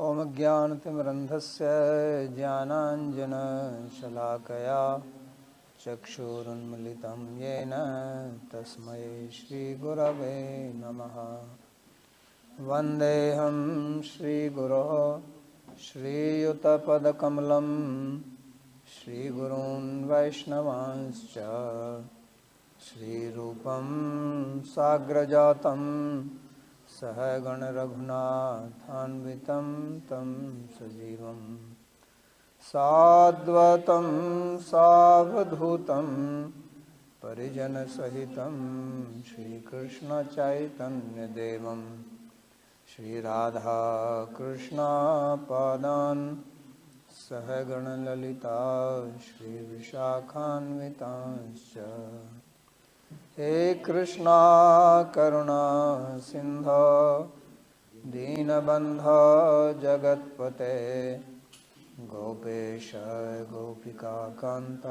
ओम ज्ञानतिमिरन्धस्य ज्ञानाञ्जनशलाकया चक्षुरुन्मिलितं येन तस्मै श्रीगुरवे नमः। वन्देऽहं श्रीगुरोः श्रीयुतपदकमलं श्रीगुरून् वैष्णवांश्च श्रीरूपं साग्रजातं सहगण रघुनाथान्वितं तं सजीवं साद्वतं सावधूतं परिजनसहितं श्रीकृष्णचैतन्यदेवं श्रीराधाकृष्णपादान् सहगण ललिता श्रीविशाखान्वितांश्च। हे कृष्णा करुणा सिंधो दीनबन्धो जगत्पते गोपेश गोपिकान्त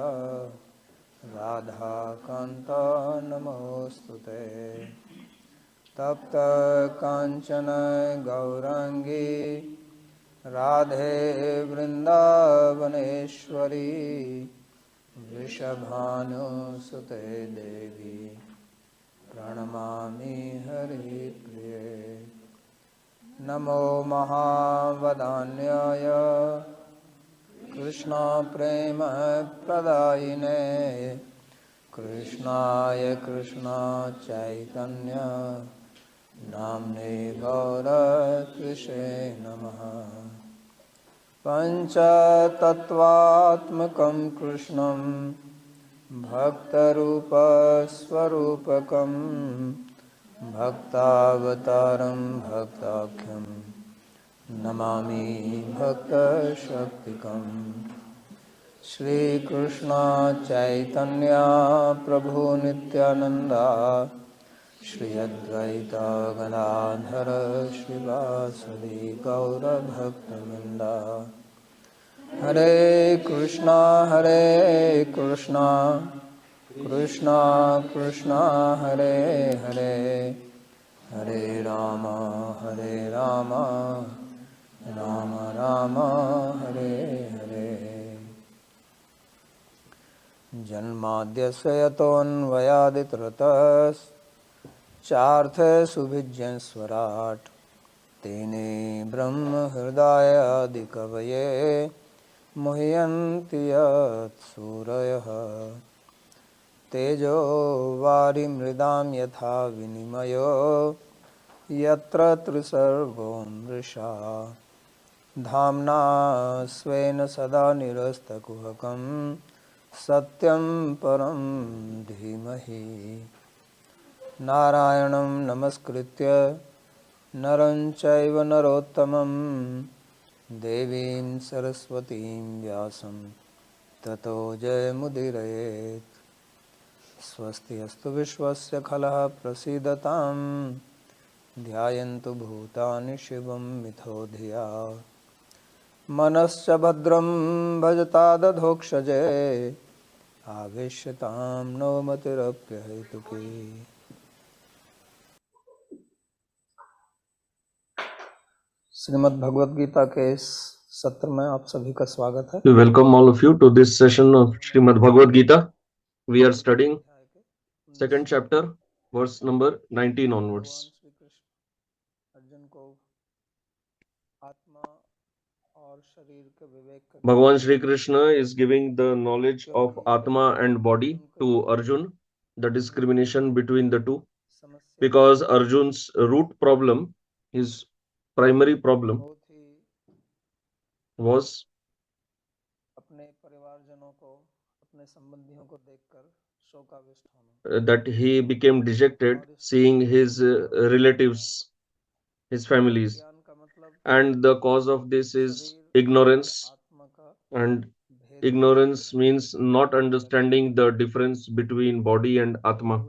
राधाकान्त नमोस्तुते। तप्त कांचन गौरांगी राधे वृंदावनेश्वरी वृषभानुसुते देवी प्रणमामि हरिप्रिये। नमो महावदान्याय कृष्ण प्रेम प्रदायिने कृष्णाय कृष्ण चैतन्य नाम्ने गौरकृष्णे नमः। पंचतत्वात्मकं कृष्णं भक्तरूपस्वरूपकं भक्तावतारं भक्ताख्यं नमामि भक्तशक्तिकं। श्रीकृष्ण चैतन्य प्रभु नित्यानंदा श्री अद्वैत गदाधर श्रीवासुदेव गौरभक्तवृंदा। हरे कृष्णा कृष्णा कृष्णा हरे हरे हरे राम राम राम हरे हरे। जन्माद्यस्य यतोऽन्वयादितरतश्चार्थे सुभिज्ञस्वराट् तेने ब्रह्म हृदयादिकवये मुह्यन्ति यत्सूरयः। तेजो वारिमृदां यथा विनिमयो यत्र त्रिसर्गो मृषा धाम्ना स्वेन सदा निरस्तकुहकं सत्यं परं धीमहि। नारायणं नमस्कृत्य नरं चैव नरोत्तमं देवीं सरस्वतीं व्यासं ततो जयमुदीरयेत्। स्वस्ति अस्तु विश्वस्य खलः प्रसीदतां ध्यायन्तु भूतानि शिवं मिथो धिया। मनश्च भद्रं भजतादधोक्षजे आवेश्यतां नो मतिरप्यहेतुकी। श्रीमद् भगवद गीता के इस सत्र में आप सभी का स्वागत है। We welcome all of you to this session of Srimad Bhagavad Gita. We are studying second chapter, verse number 19 onwards. Bhagavan Shri Krishna is giving the knowledge of Atma and body to Arjun, the discrimination between the two, because Arjun's root problem, his primary problem, was that he became dejected seeing his relatives, his families, and the cause of this is ignorance, and ignorance means not understanding the difference between body and Atma.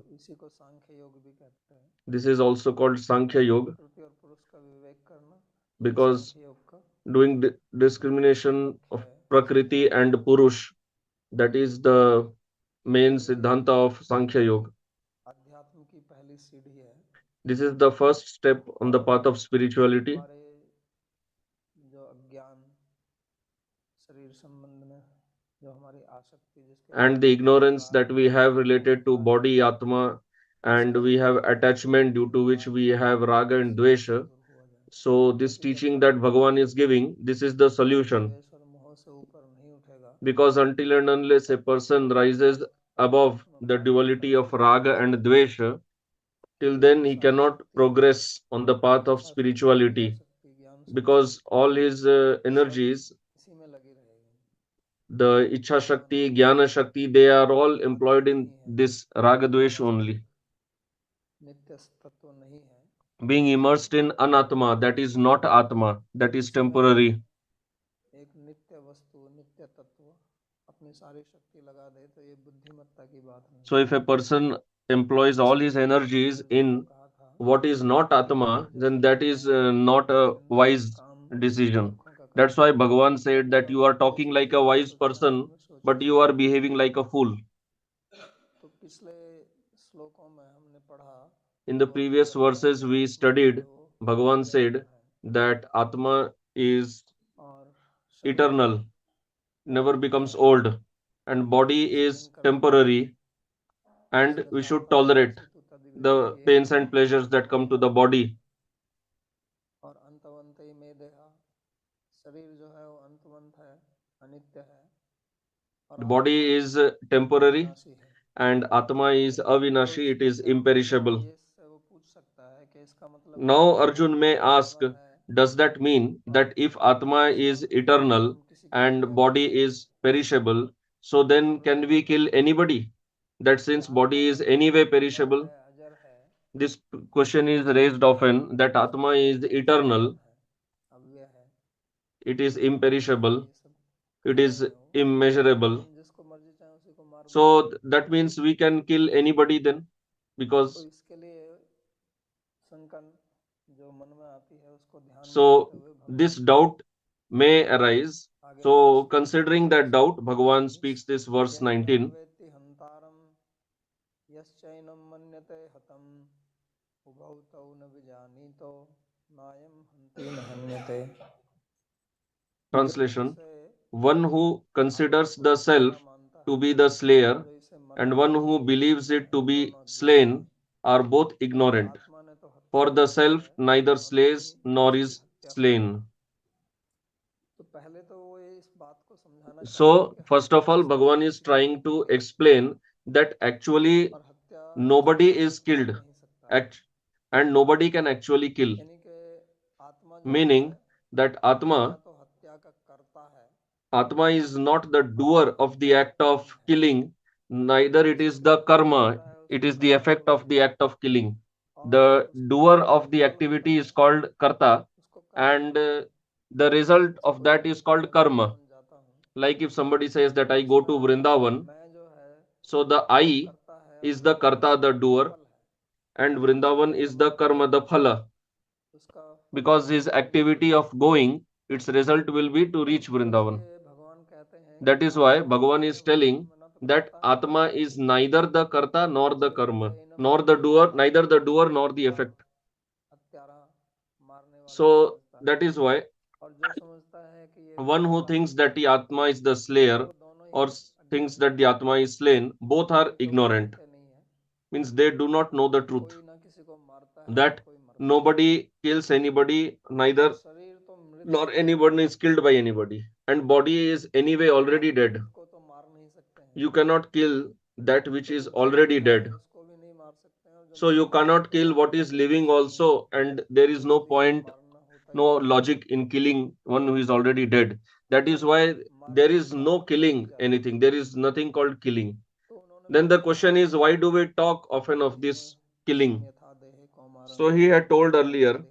This is also called Sankhya Yoga, because doing discrimination of Prakriti and Purush, that is the main Siddhanta of Sankhya Yoga. This is the first step on the path of spirituality. and the ignorance that we have related to body, Atma, and we have attachment due to which we have raga and dvesha. So this teaching that Bhagavan is giving, this is the solution. Because until and unless a person rises above the duality of raga and dvesha, till then he cannot progress on the path of spirituality. Because all his energies, the Ichha Shakti, Jnana Shakti, they are all employed in this raga dvesh only. Being immersed in anatma, that is not atma, that is temporary. So if a person employs all his energies in what is not atma, then that is not a wise decision. That's why Bhagavan said that you are talking like a wise person, but you are behaving like a fool. In the previous verses we studied, Bhagavan said that atma is eternal, never becomes old, and body is temporary, and we should tolerate the pains and pleasures that come to the body. The body is temporary and Atma is avinashi, it is imperishable. Now Arjun may ask, does that mean that if Atma is eternal and body is perishable, so then can we kill anybody? That since body is anyway perishable, this question is raised often that Atma is eternal, it is imperishable, it is immeasurable. So that means we can kill anybody then, because so this doubt may arise. So considering that doubt, Bhagavan speaks this verse 19. Translation: one who considers the self to be the slayer and one who believes it to be slain are both ignorant. For the self neither slays nor is slain. So, first of all, Bhagavan is trying to explain that actually nobody is killed act- and nobody can actually kill. Meaning that Atma is not the doer of the act of killing, neither it is the karma, it is the effect of the act of killing. The doer of the activity is called karta, and the result of that is called karma. Like if somebody says that I go to Vrindavan, so the I is the karta, the doer, and Vrindavan is the karma, the phala. Because his activity of going, its result will be to reach Vrindavan. That is why Bhagavan is telling that Atma is neither the karta nor the karma, nor the doer, neither the doer nor the effect. So that is why one who thinks that the Atma is the slayer or thinks that the Atma is slain, both are ignorant. Means they do not know the truth. That nobody kills anybody, neither nor anybody is killed by anybody. And body is anyway already dead. You cannot kill that which is already dead. So you cannot kill what is living also, and there is no point, no logic in killing one who is already dead. That is why there is no killing anything. There is nothing called killing. Then the question is, why do we talk often of this killing? So he had told earlier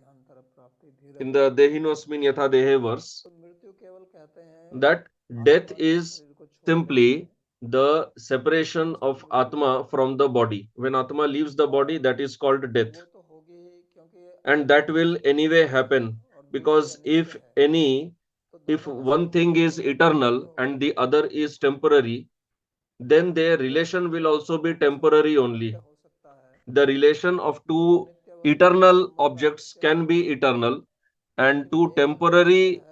in the Dehinosmin Yatha Dehe verse that death is simply the separation of Atma from the body. When Atma leaves the body, that is called death. And that will anyway happen, because if one thing is eternal and the other is temporary, then their relation will also be temporary only. The relation of two eternal objects can be eternal, and two temporary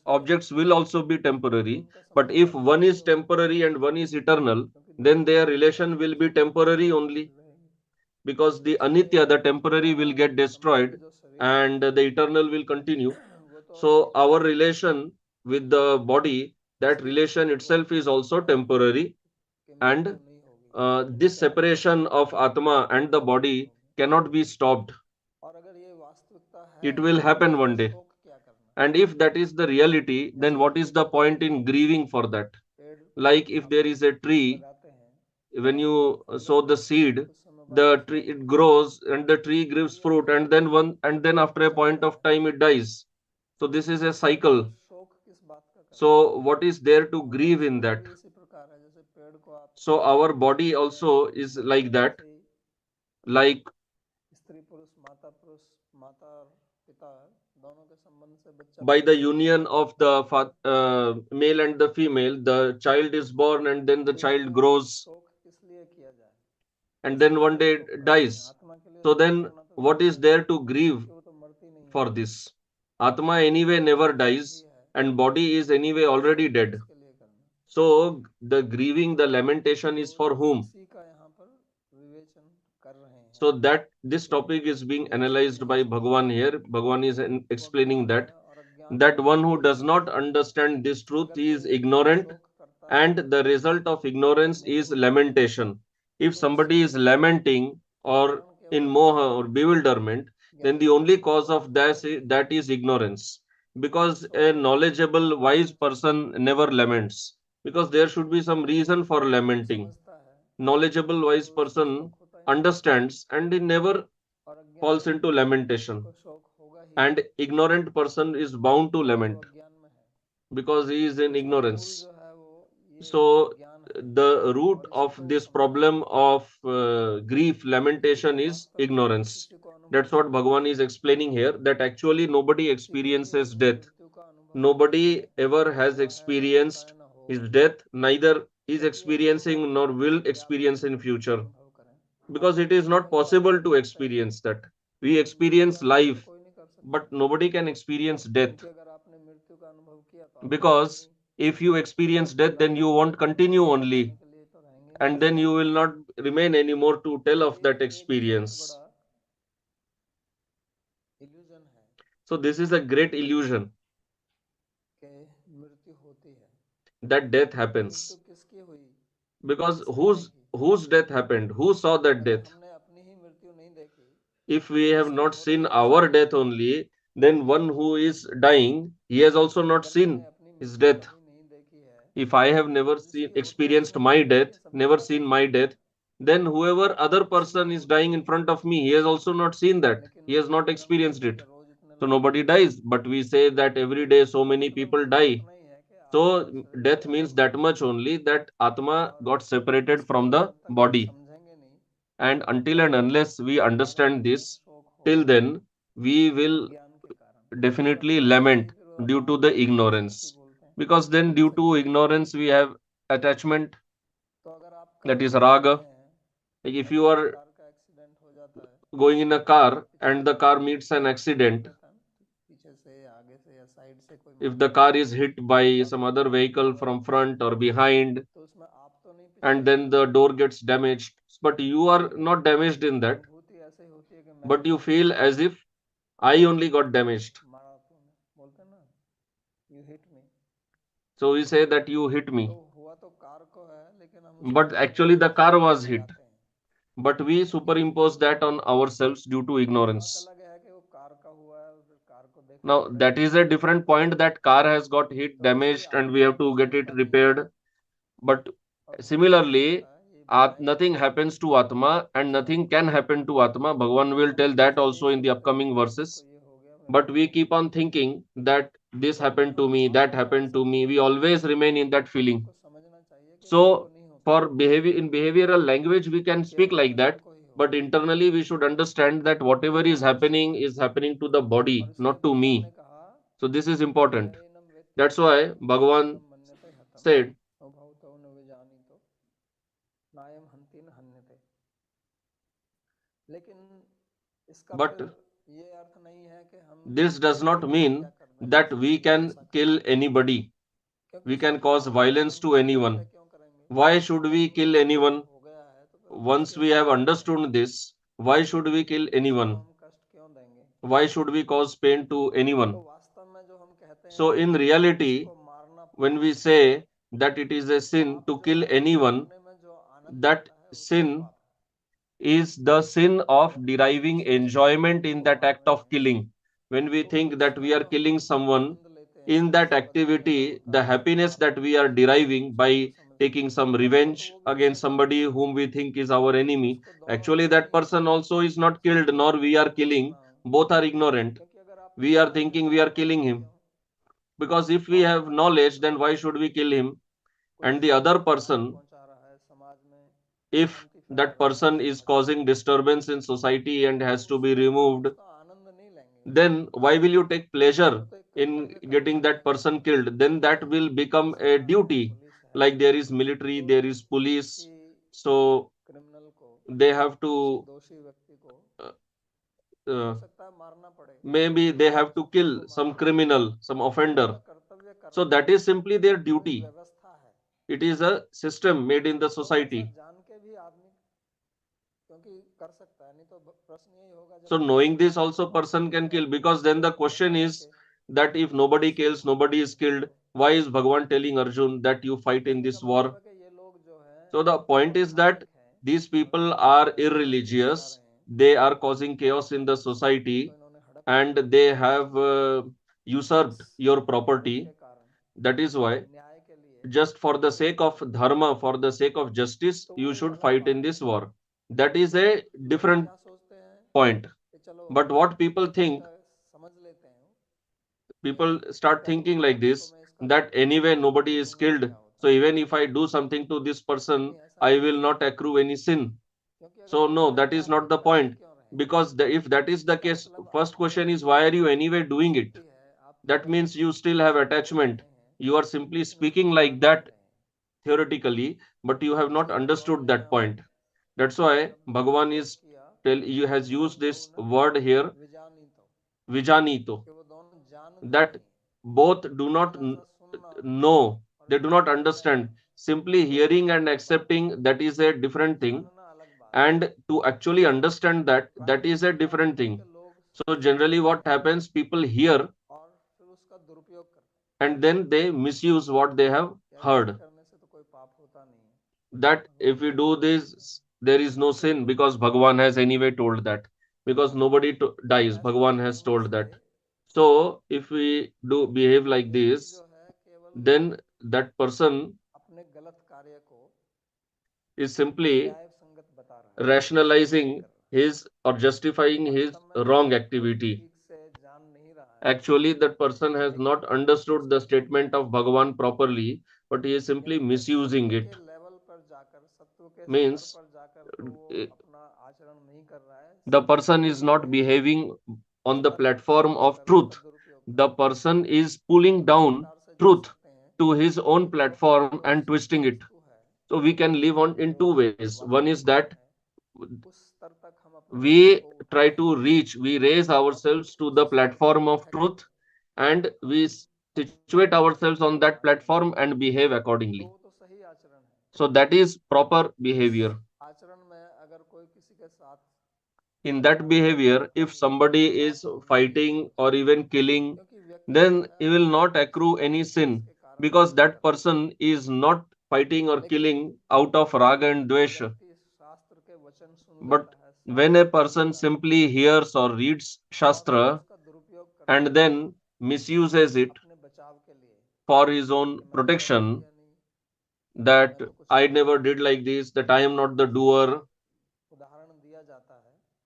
objects will also be temporary. But if one is temporary and one is eternal, then their relation will be temporary only, because the anitya, the temporary, will get destroyed and the eternal will continue. So our relation with the body, that relation itself is also temporary, and this separation of atma and the body cannot be stopped. It will happen one day. And if that is the reality, then what is the point in grieving for that? Like if there is a tree, when you sow the seed, the tree, it grows and the tree gives fruit, and then after a point of time it dies. So this is a cycle. So what is there to grieve in that? So our body also is like that. Like by the union of the male and the female, the child is born and then the child grows and then one day it dies. So then what is there to grieve for this? Atma anyway never dies and body is anyway already dead. So the grieving, the lamentation is for whom? So that this topic is being analyzed by Bhagavan here. Bhagavan is explaining that one who does not understand this truth is ignorant, and the result of ignorance is lamentation. If somebody is lamenting or in moha or bewilderment, then the only cause of that is ignorance. Because a knowledgeable, wise person never laments, because there should be some reason for lamenting. Knowledgeable, wise person understands and he never falls into lamentation. And ignorant person is bound to lament because he is in ignorance. So the root of this problem of grief, lamentation is ignorance. That's what Bhagavan is explaining here, that actually nobody experiences death. Nobody ever has experienced his death, neither is experiencing nor will experience in future, because it is not possible to experience that. We experience life, but nobody can experience death, because if you experience death, then you won't continue only, and then you will not remain anymore to tell of that experience. So this is a great illusion that death happens, because whose death happened? Who saw that death? If we have not seen our death only, then one who is dying, he has also not seen his death. If I have never seen experienced my death, never seen my death, then whoever other person is dying in front of me, he has also not seen that. He has not experienced it. So nobody dies, but we say that every day so many people die. So death means that much only, that Atma got separated from the body. And until and unless we understand this, till then we will definitely lament due to the ignorance. Because then due to ignorance we have attachment, that is raga. Like if you are going in a car and the car meets an accident, if the car is hit by some other vehicle from front or behind, and then the door gets damaged, but you are not damaged in that, but you feel as if I only got damaged. So we say that you hit me, but actually the car was hit. But we superimpose that on ourselves due to ignorance. Now that is a different point, that car has got hit, damaged, and we have to get it repaired. But similarly, nothing happens to Atma and nothing can happen to Atma. Bhagavan will tell that also in the upcoming verses. But we keep on thinking that this happened to me, that happened to me. We always remain in that feeling. So for behavior, in behavioral language, we can speak like that. But internally, we should understand that whatever is happening to the body, not to me. So this is important. That's why Bhagavan said, but this does not mean that we can kill anybody, we can cause violence to anyone. Why should we kill anyone? Once we have understood this, why should we kill anyone? Why should we cause pain to anyone? So, in reality, when we say that it is a sin to kill anyone, that sin is the sin of deriving enjoyment in that act of killing. When we think that we are killing someone, in that activity, the happiness that we are deriving by taking some revenge against somebody whom we think is our enemy, actually, that person also is not killed, nor we are killing. Both are ignorant. We are thinking we are killing him. Because if we have knowledge, then why should we kill him? And the other person, if that person is causing disturbance in society and has to be removed, then why will you take pleasure in getting that person killed? Then that will become a duty. Like there is military, there is police, so they have to uh, uh, maybe they have to kill some criminal, some offender. So that is simply their duty. It is a system made in the society. So knowing this also person can kill, because then the question is that if nobody kills, nobody is killed, why is Bhagwan telling Arjun that you fight in this war? So the point is that these people are irreligious, they are causing chaos in the society, and they have usurped your property. That is why, just for the sake of dharma, for the sake of justice, you should fight in this war. That is a different point. But what people think, people start thinking like this, that anyway nobody is killed. So even if I do something to this person, I will not accrue any sin. So no, that is not the point. Because if that is the case, first question is why are you anyway doing it? That means you still have attachment. You are simply speaking like that theoretically, but you have not understood that point. That's why Bhagavan is you has used this word here, vijanito, that both do not know, they do not understand. Simply hearing and accepting, that is a different thing, and to actually understand that, that is a different thing. So generally what happens, people hear and then they misuse what they have heard, that if we do this there is no sin because Bhagavan has anyway told that, because nobody dies, Bhagavan has told that. So if we do behave like this, then that person is simply rationalizing his or justifying his wrong activity. Actually, that person has not understood the statement of Bhagavan properly, but he is simply misusing it. Means uh, the person is not behaving on the platform of truth. The person is pulling down truth to his own platform and twisting it. So we can live on in two ways. One is that we try to reach, we raise ourselves to the platform of truth, and we situate ourselves on that platform and behave accordingly. So that is proper behavior. In that behavior, if somebody is fighting or even killing, then he will not accrue any sin, because that person is not fighting or killing out of raga and dvesha. But when a person simply hears or reads Shastra and then misuses it for his own protection, that I never did like this, that I am not the doer,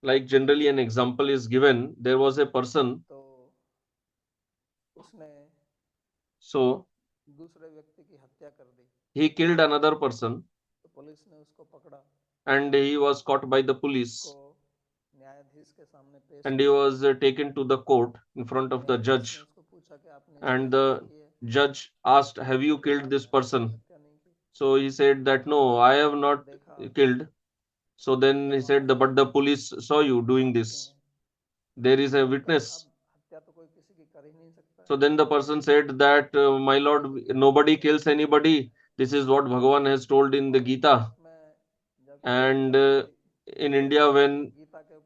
like generally an example is given, there was a person, so he killed another person and he was caught by the police, and he was taken to the court in front of the judge, and the judge asked, have you killed this person? So he said that no, I have not killed. So then he said, but the police saw you doing this. There is a witness. So then the person said that, my lord, nobody kills anybody. This is what Bhagavan has told in the Gita. And in India, when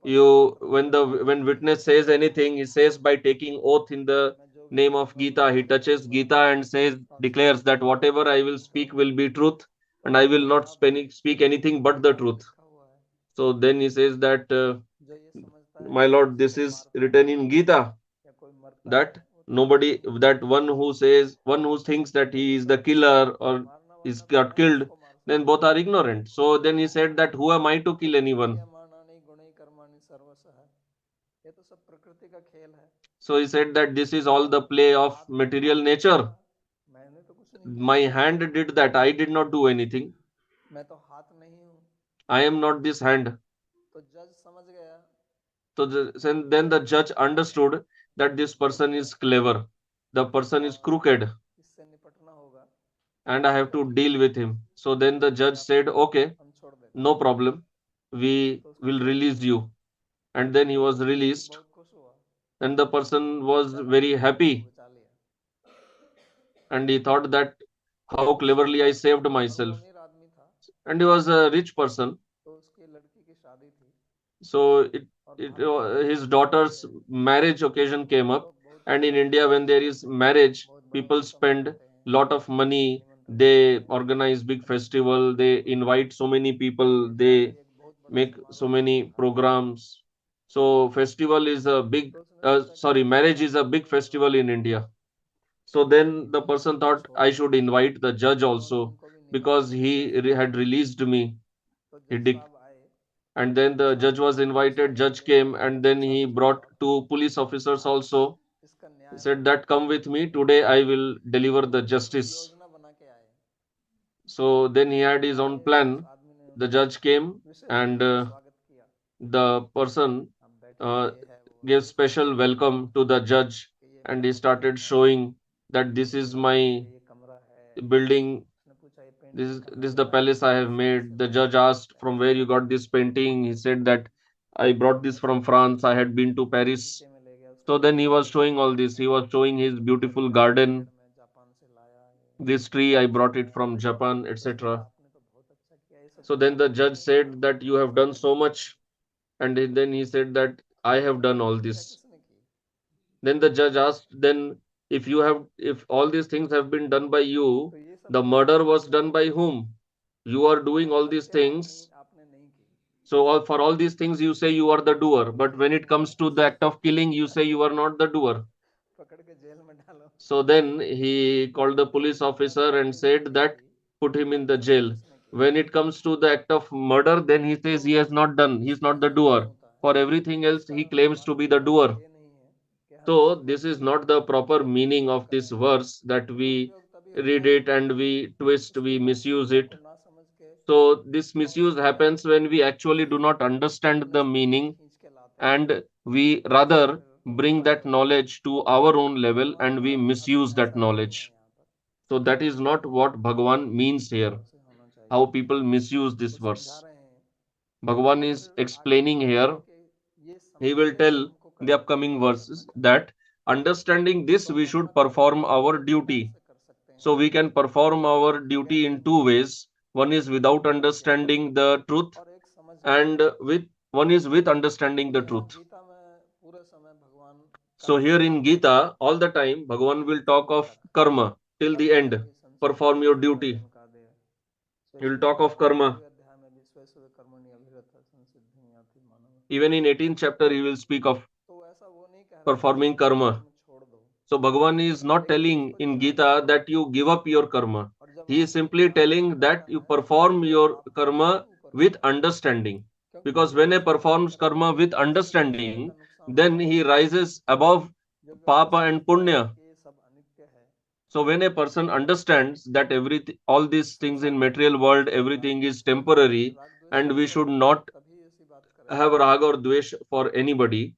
witness says anything, he says by taking oath in the name of Gita. He touches Gita and says, declares that whatever I will speak will be truth, and I will not speak anything but the truth. So then he says that, my lord, this is written in Gita that nobody, that one who thinks that he is the killer or is got killed, then both are ignorant. So then he said that, who am I to kill anyone? So he said that this is all the play of material nature. My hand did that. I did not do anything. I am not this hand. So then the judge understood that this person is clever. The person is crooked and I have to deal with him. So then the judge said, okay, no problem. We will release you. And then he was released. And the person was very happy. And he thought that how cleverly I saved myself. And he was a rich person. So his daughter's marriage occasion came up. And in India, when there is marriage, people spend lot of money. They organize big festival. They invite so many people. They make so many programs. So festival is a big, marriage is a big festival in India. So then the person thought I should invite the judge also because he had released me. He did. And then the judge was invited. Judge came and then he brought two police officers also. He said that, come with me today. I will deliver the justice. So then he had his own plan. The judge came and the person uh, gave special welcome to the judge and he started showing that this is my building, this is the palace I have made. The judge asked, from where you got this painting? He said that I brought this from France. I had been to Paris. So then he was showing all this. He was showing his beautiful garden. This tree I brought it from Japan, etc. So then the judge said that you have done so much, and then he said that I have done all this. Then the judge asked, then if all these things have been done by you, the murder was done by whom? You are doing all these things. So for all these things, you say you are the doer. But when it comes to the act of killing, you say you are not the doer. So then he called the police officer and said that put him in the jail. When it comes to the act of murder, then he says he has not done. He is not the doer. For everything else, he claims to be the doer. So this is not the proper meaning of this verse, that we read it and we twist, we misuse it. So this misuse happens when we actually do not understand the meaning and we rather bring that knowledge to our own level and we misuse that knowledge. So that is not what Bhagavan means here, how people misuse this verse. Bhagavan is explaining here, he will tell the upcoming verses that understanding this, we should perform our duty. So we can perform our duty in two ways. One is without understanding the truth, and with one is with understanding the truth. So here in Gita, all the time, Bhagavan will talk of karma till the end. Perform your duty. He will talk of karma. Even in 18th chapter, he will speak of performing karma. So Bhagavan is not telling in Gita that you give up your karma. He is simply telling that you perform your karma with understanding. Because when a performs karma with understanding, then he rises above papa and punya. So when a person understands that everything, all these things in material world, everything is temporary, and we should not have raga or dvesh for anybody,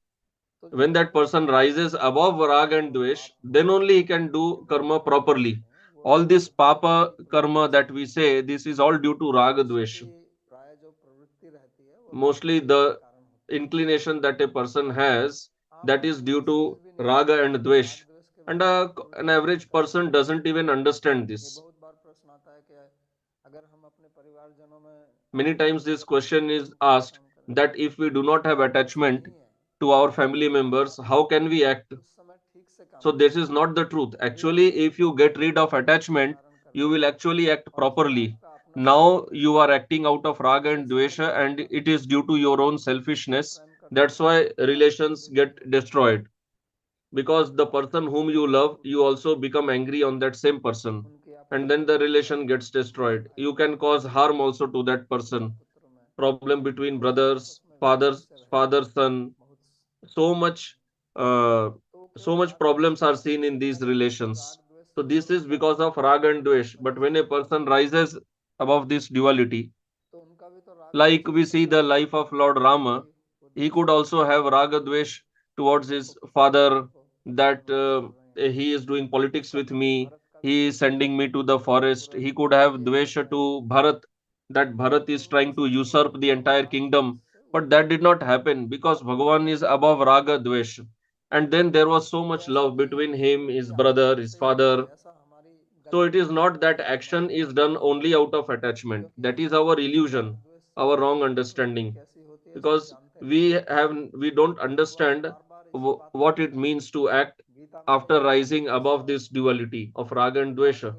when that person rises above rag and dvesh, then only he can do karma properly. All this papa karma that we say, this is all due to raga dvesh. Mostly the inclination that a person has, that is due to raga and dvesh. And an average person doesn't even understand this. Many times this question is asked that if we do not have attachment to our family members, how can we act? So this is not the truth. Actually, if you get rid of attachment, you will actually act properly. Now you are acting out of raga and dvesha, and it is due to your own selfishness. That's why relations get destroyed. Because the person whom you love, you also become angry on that same person. And then the relation gets destroyed. You can cause harm also to that person. Problem between brothers, father, son. So much, uh, so much problems are seen in these relations. So this is because of rag and dvesh. But when a person rises above this duality, like we see the life of Lord Rama, he could also have raga dvesh towards his father, that he is doing politics with me, he is sending me to the forest. He could have dvesha to Bharat, that Bharat is trying to usurp the entire kingdom. But that did not happen because Bhagavan is above raga dvesh. And then there was so much love between him, his brother, his father. So it is not that action is done only out of attachment. That is our illusion, our wrong understanding. Because we don't understand what it means to act after rising above this duality of raga and dvesha.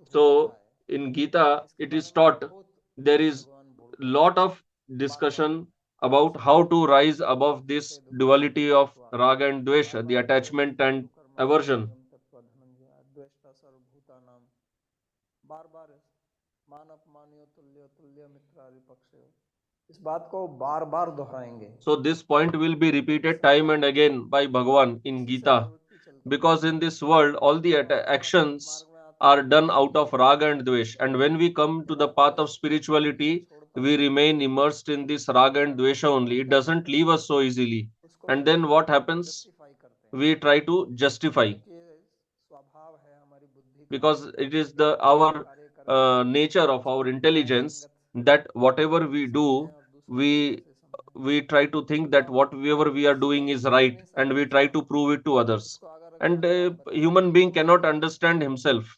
So in Gita, it is taught, there is lot of discussion about how to rise above this duality of raga and dvesha, the attachment and aversion. इस बात को बार बार दोहराएंगे। So this point will be repeated time and again by Bhagavan in Gita, because in this world all the actions are done out of raga and dvesh, and when we come to the path of spirituality, we remain immersed in this raga and dvesha only. It doesn't leave us so easily. And then what happens? We try to justify, because it is the our nature of our intelligence that whatever we do, we we try to think that whatever we are doing is right, and we try to prove it to others. And a human being cannot understand himself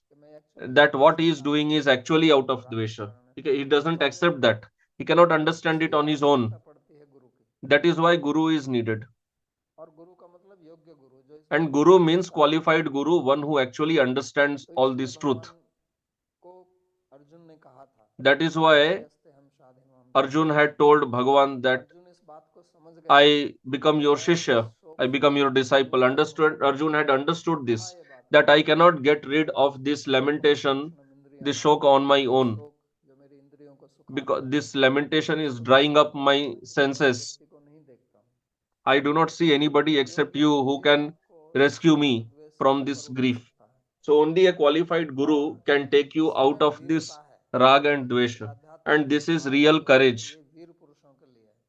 that what he is doing is actually out of dvesha. He doesn't accept that. He cannot understand it on his own. That is why guru is needed. And guru means qualified guru, one who actually understands all this truth. That is why Arjun had told Bhagavan that I become your shishya, I become your disciple. Understood? Arjun had understood this, that I cannot get rid of this lamentation, this shock on my own, because this lamentation is drying up my senses. I do not see anybody except you who can rescue me from this grief. So only a qualified guru can take you out of this rag and dvesha. And this is real courage.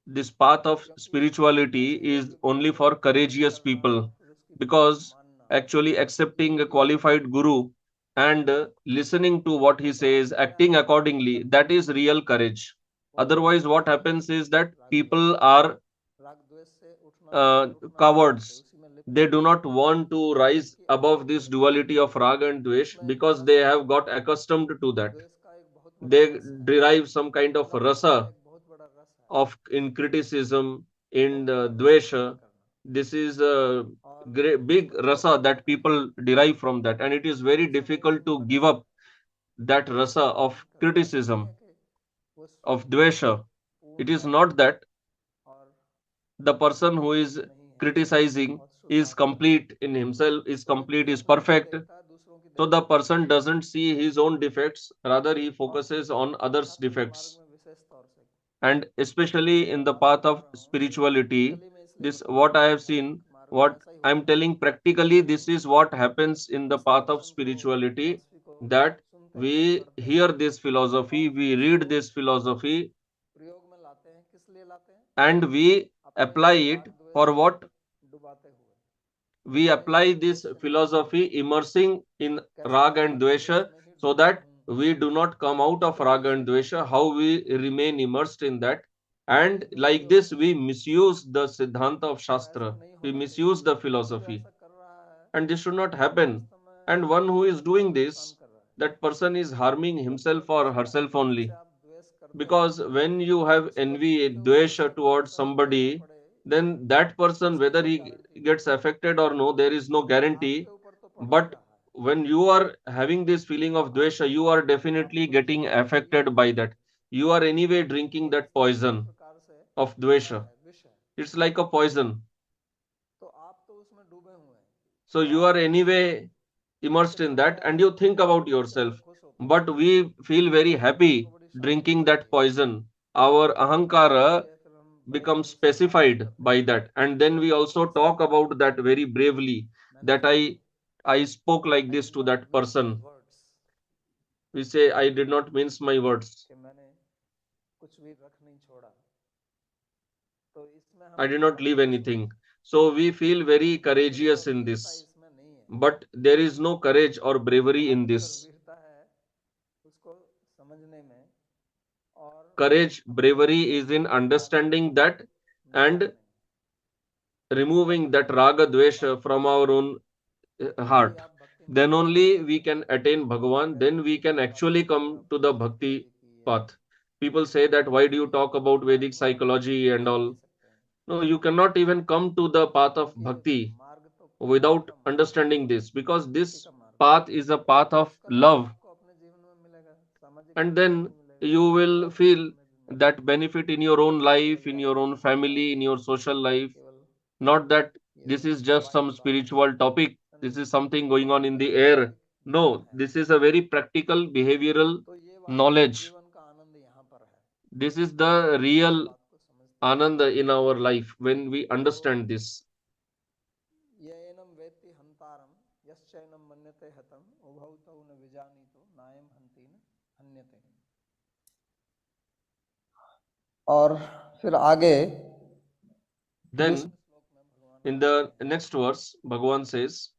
This path of spirituality is only for courageous people, because actually accepting a qualified guru and listening to what he says, acting accordingly, that is real courage. Otherwise, what happens is that people are cowards. They do not want to rise above this duality of raga and dvesh because they have got accustomed to that. They derive some kind of rasa of in criticism, in dvesha. This is a great, big rasa that people derive from that, and it is very difficult to give up that rasa of criticism, of dvesha. It is not that the person who is criticizing is complete in himself, is complete, is perfect. So the person doesn't see his own defects, rather he focuses on others' defects. And especially in the path of spirituality, this what I have seen, what I'm telling practically, this is what happens in the path of spirituality, that we hear this philosophy, we read this philosophy, and we apply it for what? We apply this philosophy immersing in rag and dvesha, so that we do not come out of rag and dvesha, how we remain immersed in that. And like this we misuse the siddhanta of shastra, we misuse the philosophy. and this should not happen. And one who is doing this, that person is harming himself or herself only. Because when you have envy, dvesha towards somebody, then that person, whether he gets affected or no, there is no guarantee. But when you are having this feeling of dvesha, you are definitely getting affected by that. You are anyway drinking that poison of dvesha. It's like a poison. So you are anyway immersed in that and you think about yourself. But we feel very happy drinking that poison. Our ahankara becomes specified by that. And then we also talk about that very bravely that I spoke like this to that person. We say I did not mince my words. I did not leave anything. So we feel very courageous in this. But there is no courage or bravery in this. Courage, bravery is in understanding that and removing that raga dvesha from our own heart. Then only we can attain Bhagavan, then we can actually come to the bhakti path. People say that why do you talk about Vedic psychology and all? No, you cannot even come to the path of bhakti without understanding this because this path is a path of love, and then you will feel that benefit in your own life, in your own family, in your social life. Not that this is just some spiritual topic, this is something going on in the air. No, this is a very practical behavioral knowledge. This is the real ananda in our life when we understand this. और फिर आगे Then in the next verse, Bhagavan says,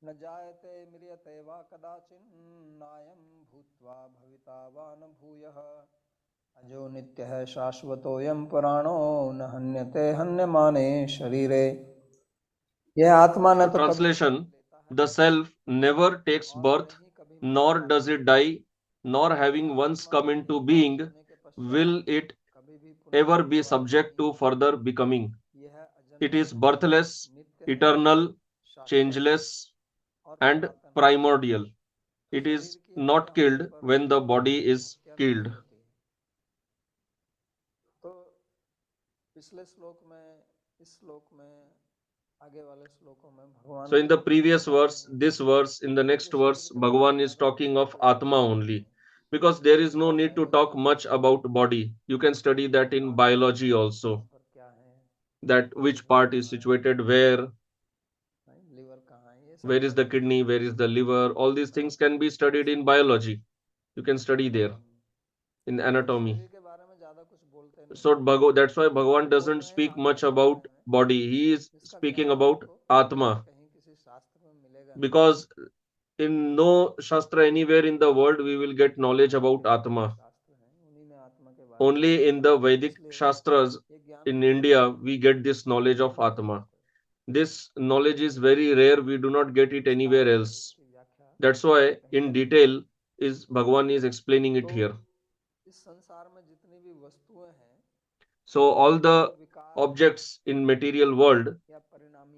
न जायते म्रियते वा कदाचिन् नायं भूत्वा भविता वा न भूयः अजो नित्यः शाश्वतोऽयं पुराणो न हन्यते हन्यमाने शरीरे यह आत्मा न तो कभी translation, the self never takes birth, nor does it die, nor having once come into being, will it ever be subject to further becoming. It is birthless, eternal, changeless, and primordial. It is not killed when the body is killed. तो पिछले श्लोक में इस श्लोक में आगे वाले श्लोकों में So, भगवान in the previous verse, this verse, in the next verse, Bhagavan is talking of Atma only. Because there is no need to talk much about body. You can study that in biology also. That which part is situated where is the kidney, where is the liver, all these things can be studied in biology. You can study there in anatomy. So that's why Bhagavan doesn't speak much about body. He is speaking about Atma. Because in no Shastra anywhere in the world we will get knowledge about Atma. Only in the Vedic Shastras in India we get this knowledge of Atma. This knowledge is very rare, we do not get it anywhere else. That's why in detail is Bhagavan is explaining it here. So all the objects in material world,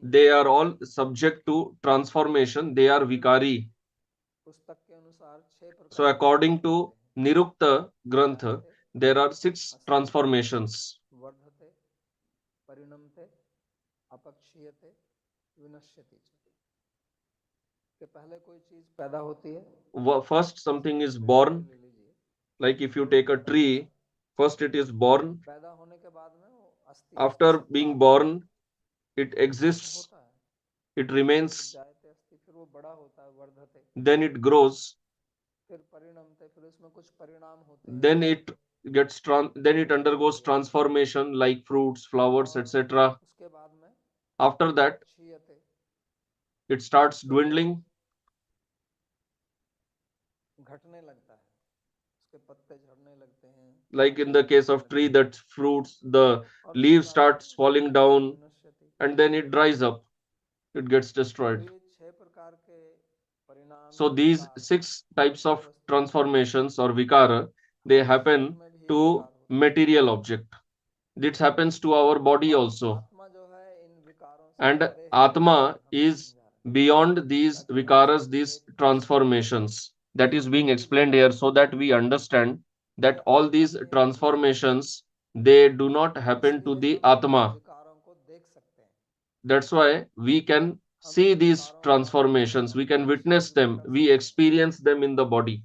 they are all subject to transformation, they are vikari. So according to Nirukta Grantha, there are 6 transformations. First something is born, like if you take a tree, first it is born. After being born, it exists, it remains, then it grows, then it then it undergoes transformation like fruits, flowers, etc. After that, it starts dwindling. Like in the case of tree, that fruits, the leaves starts falling down, and then it dries up. it gets तो destroyed. ये 6 प्रकार के परिणाम So या these विकार 6 types of अवस्था transformations or vikara, they हमारे शरीर happen में भी to विकार होते हैं। material object. This happens to our body और also. आत्मा जो है इन विकारों से And परे है, Atma हम ये is समझा रहे हैं, beyond these ताकि हम इसको vikaras, these विवेक कर सकें। transformations. That ये is being बुद्धि explained द्वारा here so that we understand ये that all आत्मा these नहीं होती है, transformations, they do not happen to इसलिए the हम इन Atma. विकारों को देख सकते हैं, That's why we can हम see इन these विकारों का अनुभव transformations, we can अपने witness शरीर में them, कर we सकते हैं। experience them in the body.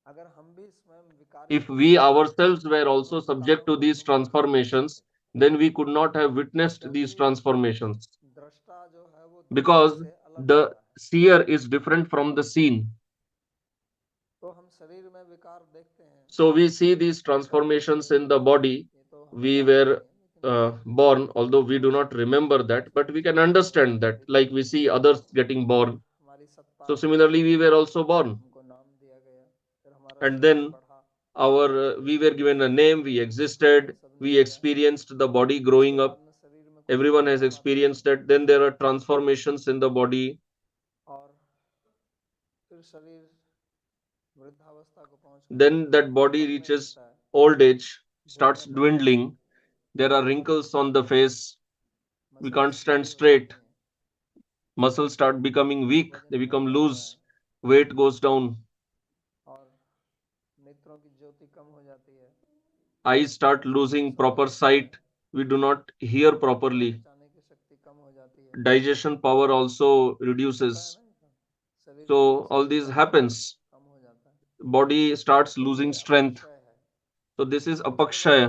अगर हम भी स्वयं विकारी If होते we ourselves were तो also उन विकारों subject to को these अनुभव नहीं कर transformations, सकते, then we could not have witnessed क्योंकि these transformations. दृष्टा जो है वो दृश्य Because से अलग the होता है। seer is different from the seen. तो हम शरीर में विकार देखते हैं, So we see these transformations in the body. ये तो हमें We जानना were नहीं है, लेकिन born, although हम we do समझ not सकते हैं remember कि that, but we can जैसे हमारे understand that, शारीरिक like we see others getting फिर born. हमारी सत्ता So similarly, we were also born. हमको नाम दिया गया, फिर हमारा And शरीर then बढ़ा, our we शरीर were में given a जैसे name, जैसे we अंकुर निकले existed, सबने we लिया, experienced the body उसके growing up. बाद में शरीर में कुछ Everyone has बदलाव आते हैं experienced that. Then there are transformations in the body. और फिर शरीर वृद्धावस्था को पहुंच करके Then that body पकने reaches लगता है, old age, starts झुकने लगता है, dwindling. There are wrinkles on the face. We can't muscles stand ढीली हो straight. जाती हैं, Muscles start becoming weak. They वजन become बढ़ जाता है loose. Weight goes down. और नेत्रों की ज्योति कम हो जाती है, Eyes start सुनने की losing शक्ति proper कम है, sight. We do not hear खाना properly. पचाने की शक्ति कम हो जाती है। Digestion power also होता है reduces. ना, ये सब शरीर का So all शक्ति this का स्तर happens. कम हो जाता है, Body starts तो losing ये strength. अपक्षय है। So this is फिर उसके बाद apakshaya.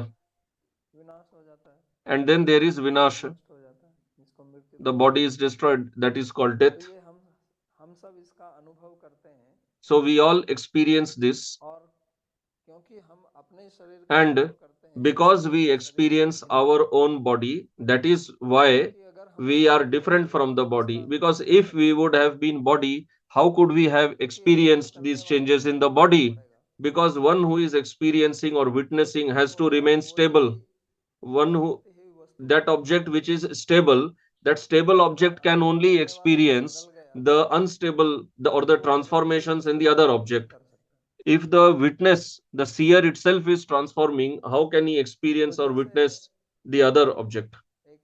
विनाश हो जाता है, And then there is शरीर vinasha. नष्ट हो जाता है, जिसको मृत्यु The कहते body हैं। is destroyed. That is called तो death. ये हम सब इसका अनुभव करते हैं, So we all experience this. और क्योंकि हम अपने शरीर का And अनुभव करते हैं because इसलिए we हम शरीर से experience भिन्न our हैं, own body, that is why क्योंकि अगर हम we are शरीर different होते from the तो इसका body. अनुभव Because नहीं if करते, we would have been body, how could we have क्योंकि अनुभव experienced करने these वाले को changes in the स्थिर रहना body? पड़ेगा। Because one who is experiencing or जो witnessing स्थिर has to होता है remain वही stable. One who, परिवर्तित हुई वस्तु को that object पहचानता which है। is stable, that stable अगर object can अनुभव only करने वाला कोई experience बदल गया the unstable or तो the वो परिवर्तित transformations in the वस्तु other को नहीं object. कर सकता। If the witness, the seer itself is transforming, how can he तो experience or जैसे witness the other object? एक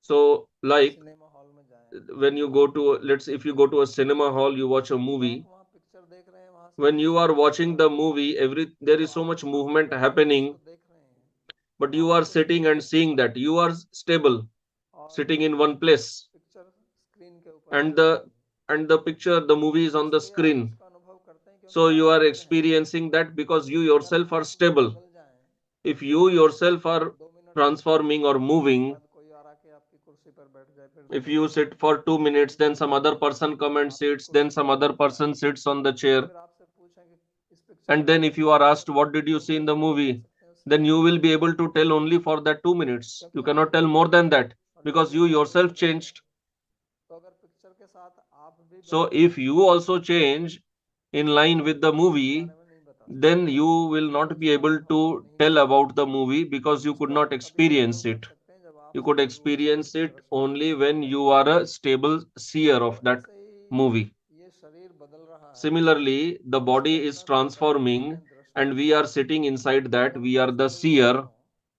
So, like सिनेमा हॉल में जाएं, when you go to, let's, if you go to a cinema hall, you watch a तो आप movie. वहाँ picture देख रहे हैं, वहाँ से When you are आवाज watching आ the रही है, movie, there तो is so आप much वहाँ पे movement बैठे हैं उसको happening, देख रहे हैं, but तो you आप are कुछ sitting नहीं and देख seeing रहे हैं, that you are stable, और sitting in one place, picture screen के ऊपर and चल रही है, the picture, the movie is on the इसलिए आप screen. उसका अनुभव करते हैं क्योंकि So आप you are स्थिर हैं। experiencing that because you अगर yourself are आप stable. बदल जाएं, If you yourself are 2 minute बैठे, transforming or उसके moving, बाद कोई और आके आपकी कुर्सी पर बैठ जाए, फिर if 2 मिनट you sit बैठे, for 2 minutes, then some other फिर person come and आपकी sits, then कुर्सी some पर other बैठ जाए, person sits on the chair, फिर आपसे पूछें कि इस पिक्चर and में then आपने if you are क्या देखा, asked तो what आप did you 2 see in minute the ही बता movie, सकते हैं, उससे then you ज्यादा will नहीं, be able to tell only for that 2 minutes. You क्योंकि आप cannot tell बदल more गए than that और because जैसे you आप yourself बदल गए, changed. तो अगर पिक्चर के साथ आप भी So बदल if जाएं, you also change in तो line आप with the पिक्चर के movie, बारे में नहीं बता सकते, then you will आप not be उसका able अनुभव to नहीं कर tell सकते। about the movie because you could उसको not आप तभी अनुभव experience कर it. सकते हैं जब आप You could सही रूप से experience उस it दृश्य को only देख when रहे you हैं। are a stable seer तो of that ऐसे movie. ही ये शरीर बदल रहा है, Similarly, the हम इसके body is अंदर बैठे transforming हैं दृष्टा, and we are sitting inside that, अगर we हम are the स्थिर नहीं seer. हों,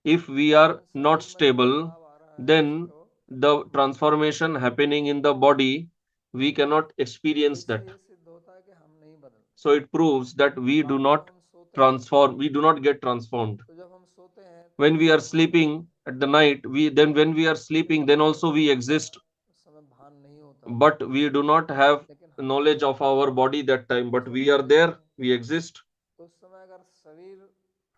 If we तो are इन not शरीर में जो stable, बदलाव आ रहा है then उसको the हम नहीं देख transformation सकते। happening in the body, we cannot तो experience इससे that. ये सिद्ध होता है कि हम नहीं बदलते। So it proves that we do रात को not हम सोते हैं, transform, we do not get transformed. तो जब हम सोते हैं तो When हम we are भान में sleeping होते हैं, at the night, when we are लेकिन sleeping, then हमें also we शरीर का exist, उस समय भान नहीं होता, but we do not have लेकिन हम knowledge सो of रहे our हैं, body that time, but we are सोते नहीं there, हैं। we exist. तो उस समय अगर शरीर,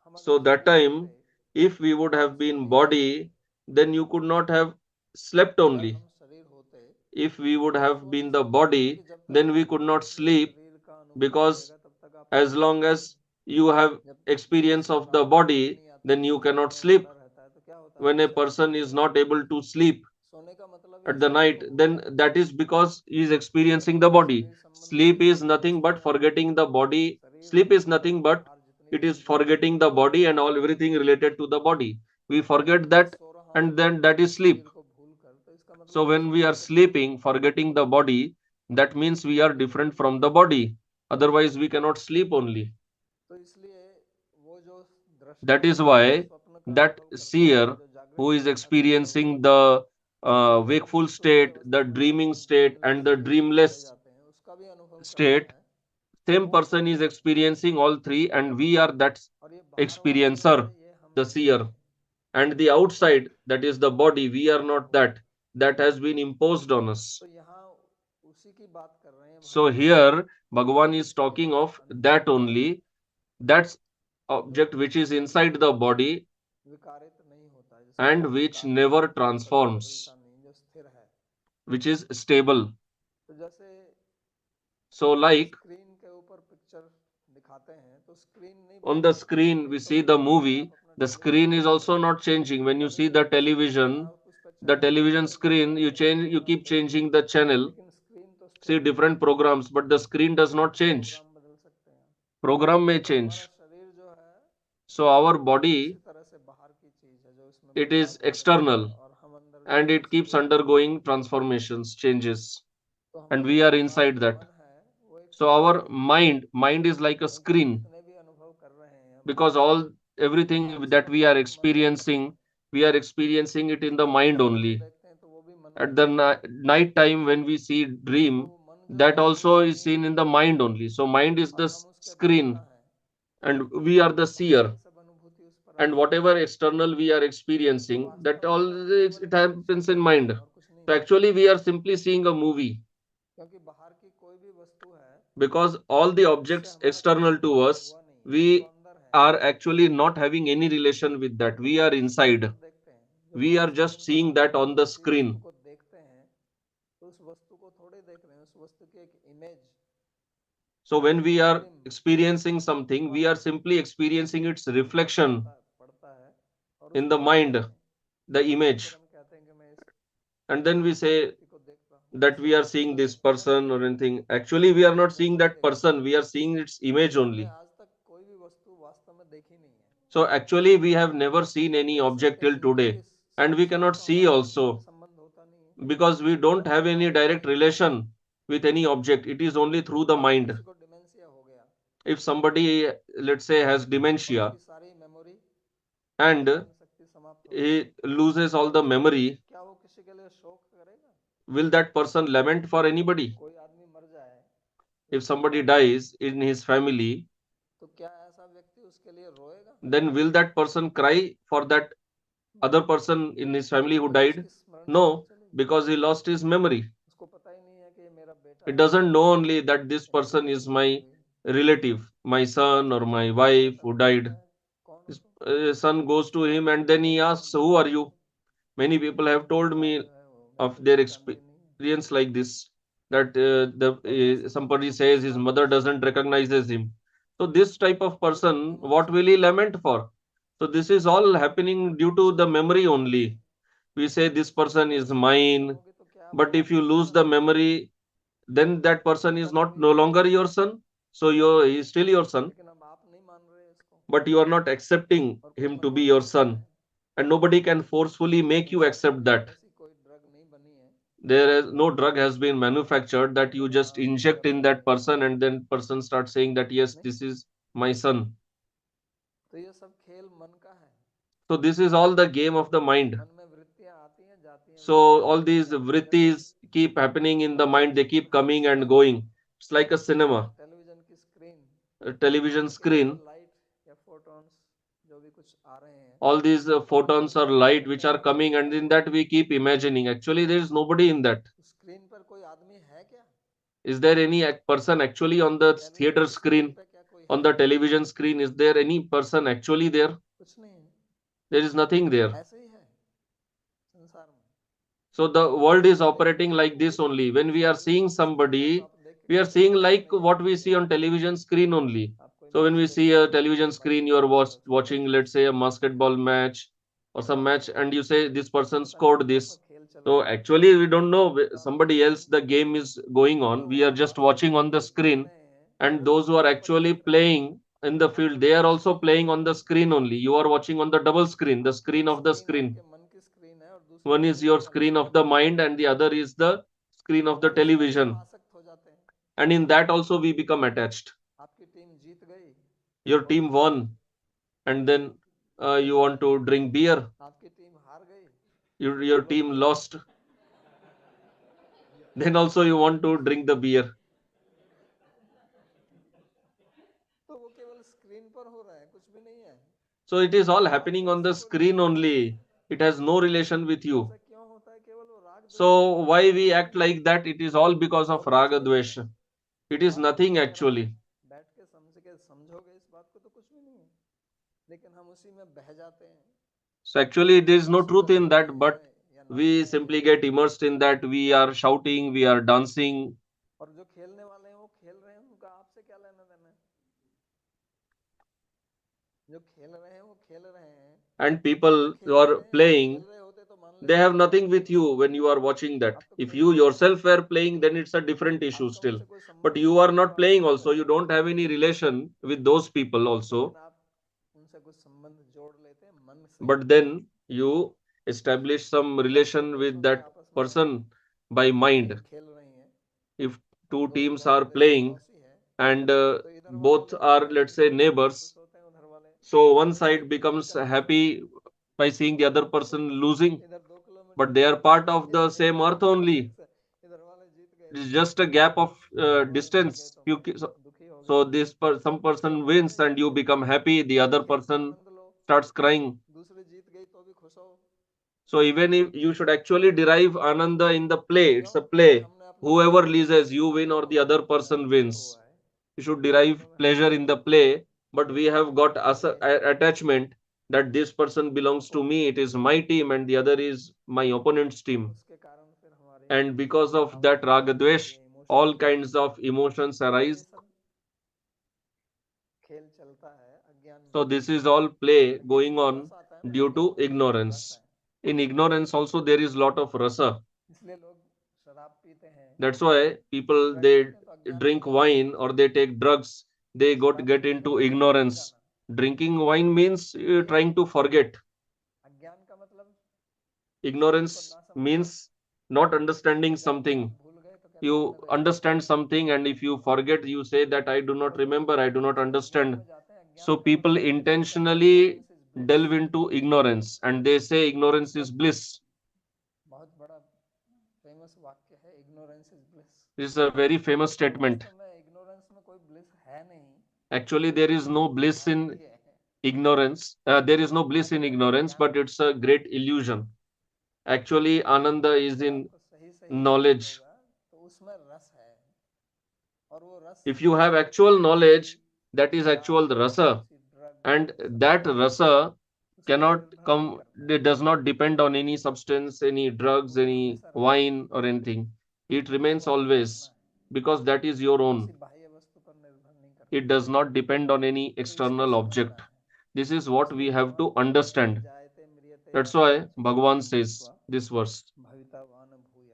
हम So अगर that शरीर होते time, if we would तो हम have सो been नहीं सकते। body, then you could not have slept अगर only. हम शरीर होते If we would तो हम have सो नहीं been the सकते, क्योंकि body, जब तक then we आप could not अपने sleep शरीर का अनुभव because करेगा तब तक आप as सो नहीं long सकते। as you have जब experience of the रात को नींद body, नहीं आती, then you शरीर cannot में sleep. पड़ा रहता है, तो क्या होता है, When आपका a शरीर person थक is जाता not है। able to sleep सोने का मतलब ही at the शरीर night, को भूल then जाना, that is because he is experiencing the केवल body. शरीर संबंधी Sleep is जितनी भी nothing but वस्तुएं हैं, forgetting the body. शरीर Sleep is और nothing but बाहर जितनी it भी is चीजें हैं forgetting the body and all everything related to the body. We अगर forget मैं that, सो रहा हूँ and then that is sleep. शरीर को भूल कर, तो इसका So when we are sleeping, forgetting the body, that means we are different from the body. Otherwise, we cannot sleep only. तो इसलिए वो जो दृष्टा That is है वो why स्वप्न का that अनुभव करता है, seer जो जागृत who is अवस्था का अनुभव experiencing करता है, the जो wakeful सुषुप्ति state, अवस्था the में जब dreaming हम state, and मीनलेस the स्लीप में चले dreamless जाते हैं उसका भी अनुभव करता state, है। same वो person is experiencing all three, and we are that और ये बाहर वाला जो है experiencer, ये हम the नहीं seer. है। And the outside, that is the body, we are not that. That has been imposed on us. तो यहाँ उसी की बात कर रहे हैं So भगवान, here, Bhagavan is जिसके talking of अंदर that है, only. That's जो object which is inside the body विकारित नहीं होता है, जिसका and कोई which विकार नहीं never है, जो कभी transforms, बदलता नहीं, जो स्थिर है। which is stable. तो जैसे So, like स्क्रीन के ऊपर पिक्चर दिखाते हैं तो स्क्रीन नहीं on the बदलती, screen, we एक तो see वो the जब भी आप movie, अपना the screen टेलीविजन is खोलें, also not changing. When you कभी see the कभी सीरियल television, आप उस पर the चैनल चेंज television करके screen, देखते हैं, you प्रोग्राम keep देखते हैं, changing the channel, लेकिन स्क्रीन तो स्थिर see है। different programs, but the screen does not change. Program बदल सकते हैं। Program may तो हमारा change. शरीर जो है So our वो उसी body, तरह से बाहर की चीज है जो इसमें it बदलाव is होते रहता है, external और हम अंदर जो and है it keeps स्क्रीन है। undergoing transformations, changes, तो and हमारा we जो are दिमाग inside या that. मन है वो एक So स्क्रीन our है, mind is like a क्योंकि हम screen, जितने भी अनुभव कर रहे हैं अभी, because all everything अच्छे that we are अनुभव हम मन से करते experiencing, हैं। we are experiencing it in the जब हम mind सपने only. देखते हैं तो वो भी मन At में the ही होता है, night time when we see तो dream, वो मन जो that है वो also is स्क्रीन seen है in the mind only. So mind is और the हम उसके दृष्टा screen हैं। and we are the तो बाहर seer. की सब अनुभूति उस पर And आती है, whatever external we are तो experiencing, that वास्तव में all तो हम केवल it एक पिक्चर happens in देख रहे mind. हैं और कुछ नहीं So है। actually we are simply seeing a movie, क्योंकि बाहर की कोई भी वस्तु है because all the उससे objects हमारा कोई external to संबंध us, हुआ नहीं है, हम तो we अंदर हैं। are actually not having any relation with तो that. जब We are हम स्क्रीन inside. पर देखते हैं, जब We हम are just स्क्रीन पर seeing that आकर on के the किसी वस्तु screen. को देखते हैं तो उस वस्तु को थोड़े देख रहे हैं, उस वस्तु की एक इमेज, So when एक we are प्रतिबिंब experiencing something, we are हमारे simply experiencing its मन में reflection पड़ता है और in उसको the हम mind, देखते हैं, the और फिर image. हम कहते हैं कि मैं इस And then we say व्यक्ति को देख रहा हूँ, that ऐसे we are बात seeing कर this सकते हैं ना। person or anything. Actually, we are वो not इमेज seeing को that देख रहे हैं, person, we are seeing its image हमने only. आज तक कोई भी वस्तु वास्तव में देखी नहीं है। So actually, we have never seen हम any देख object सकते till नहीं हैं today, क्योंकि and we cannot साक्षात तो see हमारा उससे also, संबंध होता नहीं है, because we don't हमारा have any माइंड direct नहीं है। relation with any object. It is only through the अगर mind. किसी को डिमेंशिया हो गया If somebody, let's say, has और dementia उसकी सारी मेमोरी, सारी and स्मरण शक्ति समाप्त हो गई, he loses all the तो memory, क्या वो किसी के लिए शोक करेगा? will that person lament for anybody? कोई आदमी मर जाए If उसके somebody परिवार में, dies in his family, तो क्या ऐसा व्यक्ति उसके लिए रोएगा? then will that person cry for that other नहीं, person in his family who क्योंकि died? उसकी स्मरण शक्ति No, चली गई, because he lost his memory. उसको पता ही नहीं है कि ये मेरा बेटा It है doesn't know only that this या मेरी person is बेटी है my कोई, relative, my son उसको or किसी my ने पूछा wife who तभी died. पूछता है कौन हो His तुम, son goes to him and तो then he कहता है asks, "Who मैं are हूँ, you?" Many people have told बेटा me जो है वो मेरी of कोई their पहचान भी नहीं है। experience like this, that तो the ऐसे में somebody वो says his किसका mother दुख doesn't सहन करेगा, recognizes him. So this type of दुख person, अपने मन what से will he होता है, lament for? So this is all happening due to उसको the अपने memory मन में है। only. We say this तो person मेमोरी is समाप्त mine, होगी तो क्या आप but if you वापस lose the चाहेंगे memory, then that person is उसका not कभी no भी? longer your son. So he is still your son, लेकिन अब आप नहीं मान रहे इसको, but you are not accepting और कोई him to be मजबूर your नहीं कर रहा son, है। and nobody can forcefully make you संसार में accept that. ऐसी कोई ड्रग नहीं बनी है There is no drug has been manufactured that you जो just हाँ inject ट्रिगर in कर that देगी, person and then person starts saying that yes, नहीं। this is my son. तो ये सब खेल मन का है, So this is all the game of the mind. मन में वृत्तियां आती हैं जाती हैं, So वृत्तियां all आती हैं these जाती हैं, जैसे vrittis keep happening in the हम mind, they keep her coming and समय going. It's like a cinema, television की स्क्रीन a television के ऊपर screen. लाइट या फोटॉन्स जो भी कुछ आ रहे हैं, All these वो photons हम or देखते light रहते which हैं are और coming, देखते and in रहते हैं। that we keep imagining. Actually, there is nobody in that. तो स्क्रीन पर कोई आदमी है क्या? Is there any person actually on the television theater की स्क्रीन screen, पे क्या कोई on है? the television screen? Is there any person actually there? कुछ नहीं है, There is nothing there. ऐसे ही है संसार में। So the आप world is जिसको देखते operating हैं like वो this only. When we उसी are seeing टेलीविजन स्क्रीन को somebody, आप देख के we are कहते हैं seeing कि ये like नहीं है, what ये we नहीं see है, on television screen only. आप कोई So when मैच we देखते see हैं a तो कहते हैं television कि screen, you are बास्केटबॉल का watching, फुटबॉल का let's say, a basketball match or some match, and you say this person पता नहीं scored कहाँ पर this. खेल चल So रहा है, actually, we don't know आप उस somebody else. The game is going जो on. We are वहाँ just वास्तव watching में on the खेल screen, खेल रहे हैं and वो those who are स्क्रीन पर ही actually देख रहे हैं, playing in the आप field, केवल they are उस also स्क्रीन पर playing देख on the रहे हैं। screen only. You are watching on the double screen, the screen एक of the स्क्रीन screen. आपके मन की स्क्रीन है और One is your screen of the mind and the other is the screen of the और उसमें भी हम television. आसक्त हो जाते हैं. And in that also we become attached. आपकी टीम जीत गई, Your team won, and then you want to drink beer. आपकी टीम हार गई, Your team lost, then also you want to drink the beer. तो वो केवल स्क्रीन पर हो रहा है, कुछ भी नहीं है. So it is all happening on the screen only. It has no relation with you. ऐसा क्यों होता है? केवल वो राग द्वेष So की why वजह we से. act like that? It is all because of सब raga कुछ वही है. dvesha. It is आप nothing अगर actually. बैठ के समझोगे इस बात को तो कुछ भी नहीं है, लेकिन हम उसी में बह जाते हैं. So actually there is no उसी truth में in झूम that, रहे but हैं या नाच we रहे simply हैं. get immersed in that. We are shouting, we are dancing, और जो खेलने वाले हैं वो खेल रहे हैं, उनका आपसे क्या लेना देना है? जो खेल रहे हैं वो खेल रहे हैं, and आप people तो who खेल ही are रहे हैं. आप playing, खेल रहे होते तो मान they लेते have कि nothing आप with you when you are watching that. आप तो If खेल you रहे हैं, yourself were playing, then it's a different issue आपका still. उनसे कोई But संबंध you नहीं are है, वो not आपको playing खेल also. रहे You हैं. don't have any relation with those people also. लेकिन आप उनसे कुछ संबंध जोड़ लेते हैं मन से. But then you establish some relation खुश with होते हैं that आपस में. person by दो mind. टीम खेल रही हैं, If two दो teams बहुत are बड़े से playing पड़ोसी हैं, and तो इधर वाले both लोग are, खेल let's रहे say, हैं तो neighbors, खुश होते हैं, उधर वाले. so one side एक becomes किलोमीटर दूर happy है, by seeing the other person losing, इधर 2 किलोमीटर but they are दूर है, part of the same earth only. इधर वाले जीत गए, It's just a gap of उधर वाले हार गए distance. तो You, फिर so, दुखी हो गए. so some तो person ऐसे wins he and you become happy. The other खेल का person आनंद लो. starts crying. दूसरी जीत गई तो भी खुश हो. So even if you should actually derive ananda in the play, क्यों? it's a क्योंकि play. हमने अपना Whoever मन loses, you win or the दोनों other तरफ में person रखा wins. हुआ है. You should दोनों derive तरफ में pleasure हमारा in the मन play, but we have got इसलिए attachment that this person belongs to me. It is my team and the other is my opponent's team. उसके कारण फिर हमारे And because of that भावनाएं raga आती dvesh, है, all emotions आते kinds हैं. of emotions तो ये arise. सब खेल चलता है अज्ञान में. So this is all play अज्ञान going में on रस आता है ना, due अज्ञान to में केवल रस ignorance. है. In ignorance also there is lot of rasa. इसलिए लोग शराब पीते हैं, That's why people drug they लेते हैं, तो अज्ञान में drink जाते हैं. wine or they take drugs. They शराब get पीने का into मतलब भूल ignorance. जाना. Drinking wine means ये trying to forget. अज्ञान का मतलब चीज को Ignorance ना समझना. means not understanding अगर आप something. भूल गए तो कहते हैं You हमने तो याद नहीं understand किया. something, and if you forget, you say that I do not तो लोग remember, I do not इस अज्ञान understand. में जाते हैं. So अज्ञान का people मतलब इसको कहते हैं intentionally ignorance is bliss. delve into ignorance and they say ignorance इसका is bliss. बहुत बड़ा फेमस वाक्य है, ignorance is bliss. This is a very famous और statement. वास्तव में इग्नोरेंस में कोई ब्लिस है नहीं, Actually, there is no bliss in भ्रांति है. ignorance. There is no bliss in भ्रांति है, ignorance, ज्ञान but it's a great illusion. Actually, Ananda is अगर in आपको सही सही ज्ञान knowledge. होगा तो उसमें रस है, और वो रस If you have actual किसी knowledge, that is शराब actual rasa, किसी ड्रग and किसी that सब्सटेंस rasa उसका cannot निर्भर नहीं come, करता. it does not depend on any substance, any drugs, वो any हमेशा रहेगा, wine, or anything. It वो remains हमें अपना always है. because that is your वो own. किसी बाह्य वस्तु पर निर्भर नहीं It करता. does not depend on any तो इसको external समझना object. है. This is what इसलिए we have भगवान to कहते हैं न understand. जायते म्रियते वा That's why कदाचित् Bhagavan नायं says भूत्वा this verse. भवितावान भूय.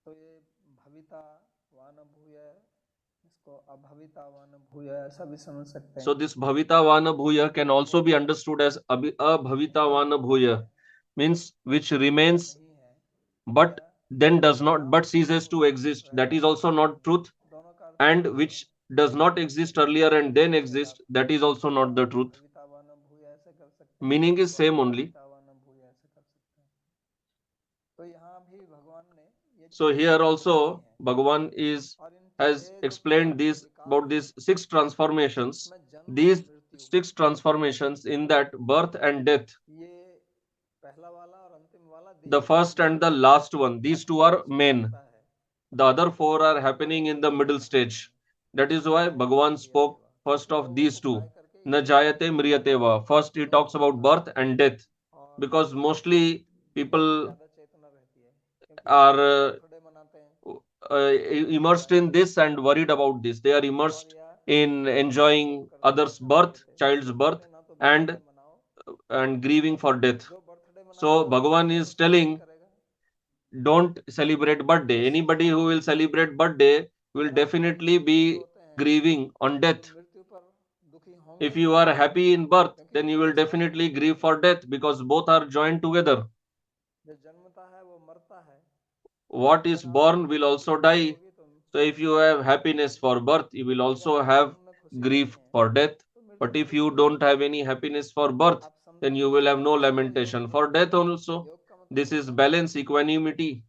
तो ये भवितावान भूय, इसको अभवितावान भूय ऐसा भी समझ सकते So हैं. this Bhavitavana Bhuya can also be understood as Abhavitavana Bhuya, means which remains नहीं है but या then does not, सदा but ceases to exist. That is रहेगा also सदा not नहीं. truth. दोनों का अर्थ And एक ही है. which does not exist earlier and then exist. That is also not the truth. भवितावान भूय ऐसे कर सकते हैं, Meaning is इसको same only. अभवितावान भूय ऐसे कर सकते हैं. तो यहाँ भी भगवान ने ये So 6 here चीजें बताई also हैं. Bhagavan और इन has 6 जो explained प्रकार के this विकार about हैं, these 6 transformations. इसमें जन्म और These मृत्यु, 6 transformations, in that birth and death, ये पहला वाला और अंतिम वाला the दीर्घ first and the last one, these two Madhya are देश में main. चलता है. The other 4 are और दोनों happening in को the जीना middle है. stage. That is why न जायते Bhagavan म्रियते spoke वा, first क्योंकि of वो these two. उपाय करके Na यही jayate बताते हैं mriyate va. First he दोनों talks को about जीना birth है. and death, और because mostly मृत्यु people ज्यादा चेतना रहती है, क्योंकि are लोग बर्थडे मनाते हैं immersed या in this and worried about this. They are और immersed या in जॉब enjoying करते हैं others' birth, छुट्टी लेते हैं. child's तो कहते birth, हैं ना तो and बर्थडे मनाओ, grieving for death. जो बर्थडे मनाएगा So वो Bhagavan हमेशा is खुशहाल ही telling, करेगा. don't celebrate birthday. जो सुख Anybody who will celebrate birthday will अगर आप बहुत definitely खुश be होते हैं grieving on तो death. मृत्यु पर दुखी If you are happy in birth, then you will definitely grieve for death because both are joined together. What is born will also die. So if you have happiness for birth, you will also have grief for death. But if you don't have any happiness for birth, then you will have no lamentation for death also. This is balance, equanimity.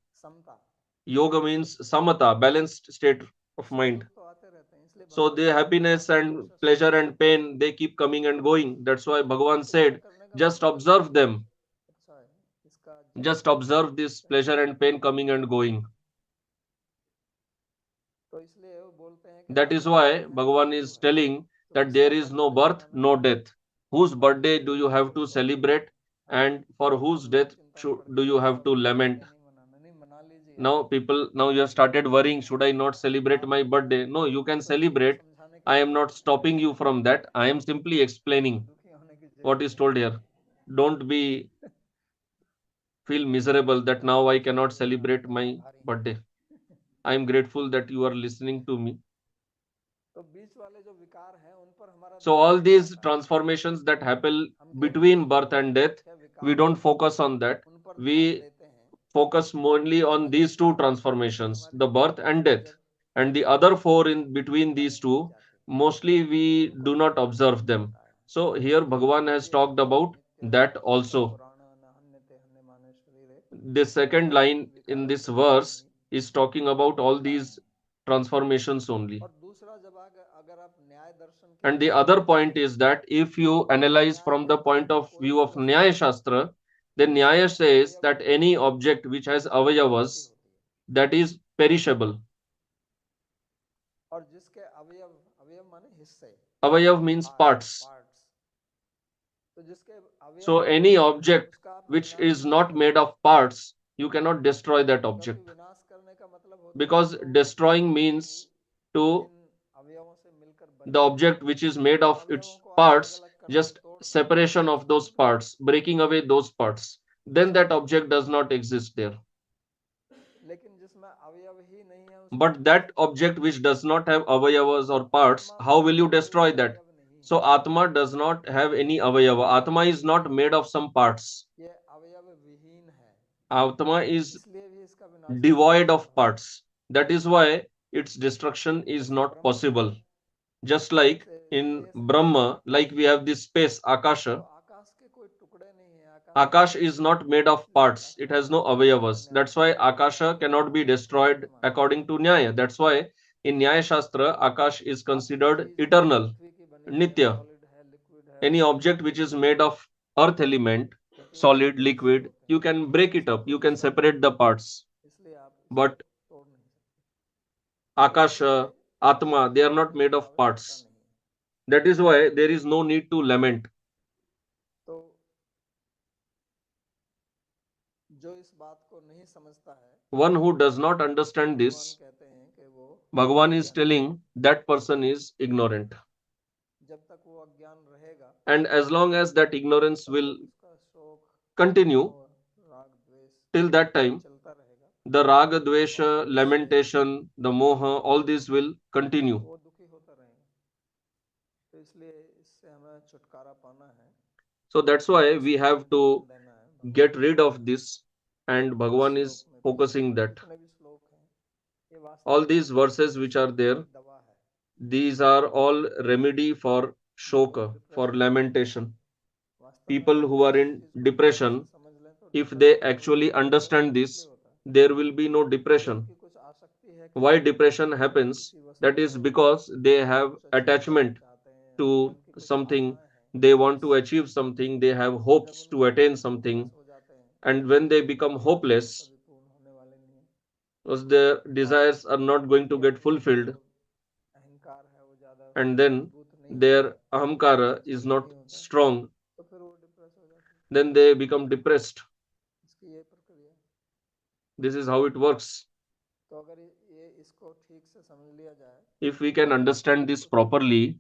Yoga means samatha, balanced state of mind. So the happiness and pleasure and pain, they keep coming and going. That's why Bhagavan said, just observe them. Just observe this pleasure and pain coming and going. That is why Bhagavan is telling that there is no birth, no death. Whose birthday do you have to celebrate, and for whose death do you have to lament? Now people, now you have started worrying, should I not celebrate my birthday? No, you can celebrate. I am not stopping you from that. I am simply explaining what is told here. Don't be feel miserable that now I cannot celebrate my birthday. I am grateful that you are listening to me. So all these transformations that happen between birth and death, we don't focus on that. We focus mainly on these two transformations, the birth and death. And the other four in between these two, mostly we do not observe them. So here Bhagavan has talked about that also. The second line in this verse is talking about all these transformations only. And the other point is that if you analyze from the point of view of Nyaya Shastra, then Nyaya says that any object which has avayavas, that is perishable. Avayav means parts. So any object which is not made of parts, you cannot destroy that object. Because destroying means to the object which is made of its parts, just separation of those parts, breaking away those parts, then that object does not exist there. But that object which does not have avayavas or parts, how will you destroy that? So Atma does not have any avayava. Atma is not made of some parts. Atma is devoid of parts. That is why its destruction is not possible. Just like in Brahma, like we have this space, Akasha. Akash is not made of parts. It has no avayavas. That's why Akasha cannot be destroyed according to Nyaya. That's why in Nyaya Shastra, Akash is considered eternal, Nitya. Any object which is made of earth element, solid, liquid, you can break it up. You can separate the parts. But Akasha, Atma, they are not made of parts. That is why there is no need to lament. One who does not understand this, Bhagavan is telling that person is ignorant. And as long as that ignorance will continue, till that time, the raga, dvesha, lamentation, the moha, all these will continue. So that's why we have to get rid of this, and Bhagavan is focusing that. All these verses which are there, these are all remedy for shoka, for lamentation. People who are in depression, if they actually understand this, there will be no depression. Why depression happens? That is because they have attachment to something, they want to achieve something, they have hopes to attain something, and when they become hopeless, because their desires are not going to get fulfilled, and then their ahamkara is not strong, then they become depressed. This is how it works. If we can understand this properly,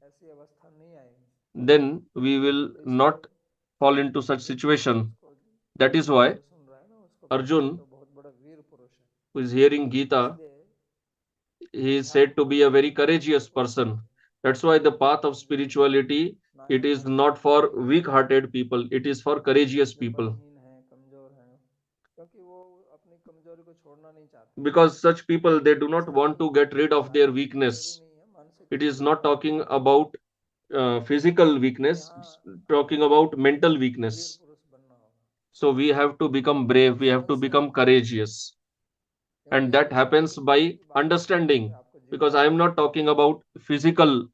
then we will not fall into such situation. That is why Arjun, who is hearing Gita, he is said to be a very courageous person. That's why the path of spirituality It is not for weak hearted people, it is for courageous जो people. बलहीन हैं, कमजोर हैं, क्योंकि वो अपनी कमजोरी को छोड़ना नहीं चाहते। Because such people, they do not इसका want to get rid of their शारीरिक कमजोरी weakness. नहीं है, मानसिक It is कमजोरी not है। talking about physical तो weakness, यहाँ talking हमें about mental वीर weakness. पुरुष बनना होगा So we have to become brave, और we have to समझ से become नहीं, courageous. क्योंकि And ये that कोई happens शारीरिक शक्ति by की बात नहीं है कि understanding. आपको जिम Because I जाना am not पड़ेगा। talking about physical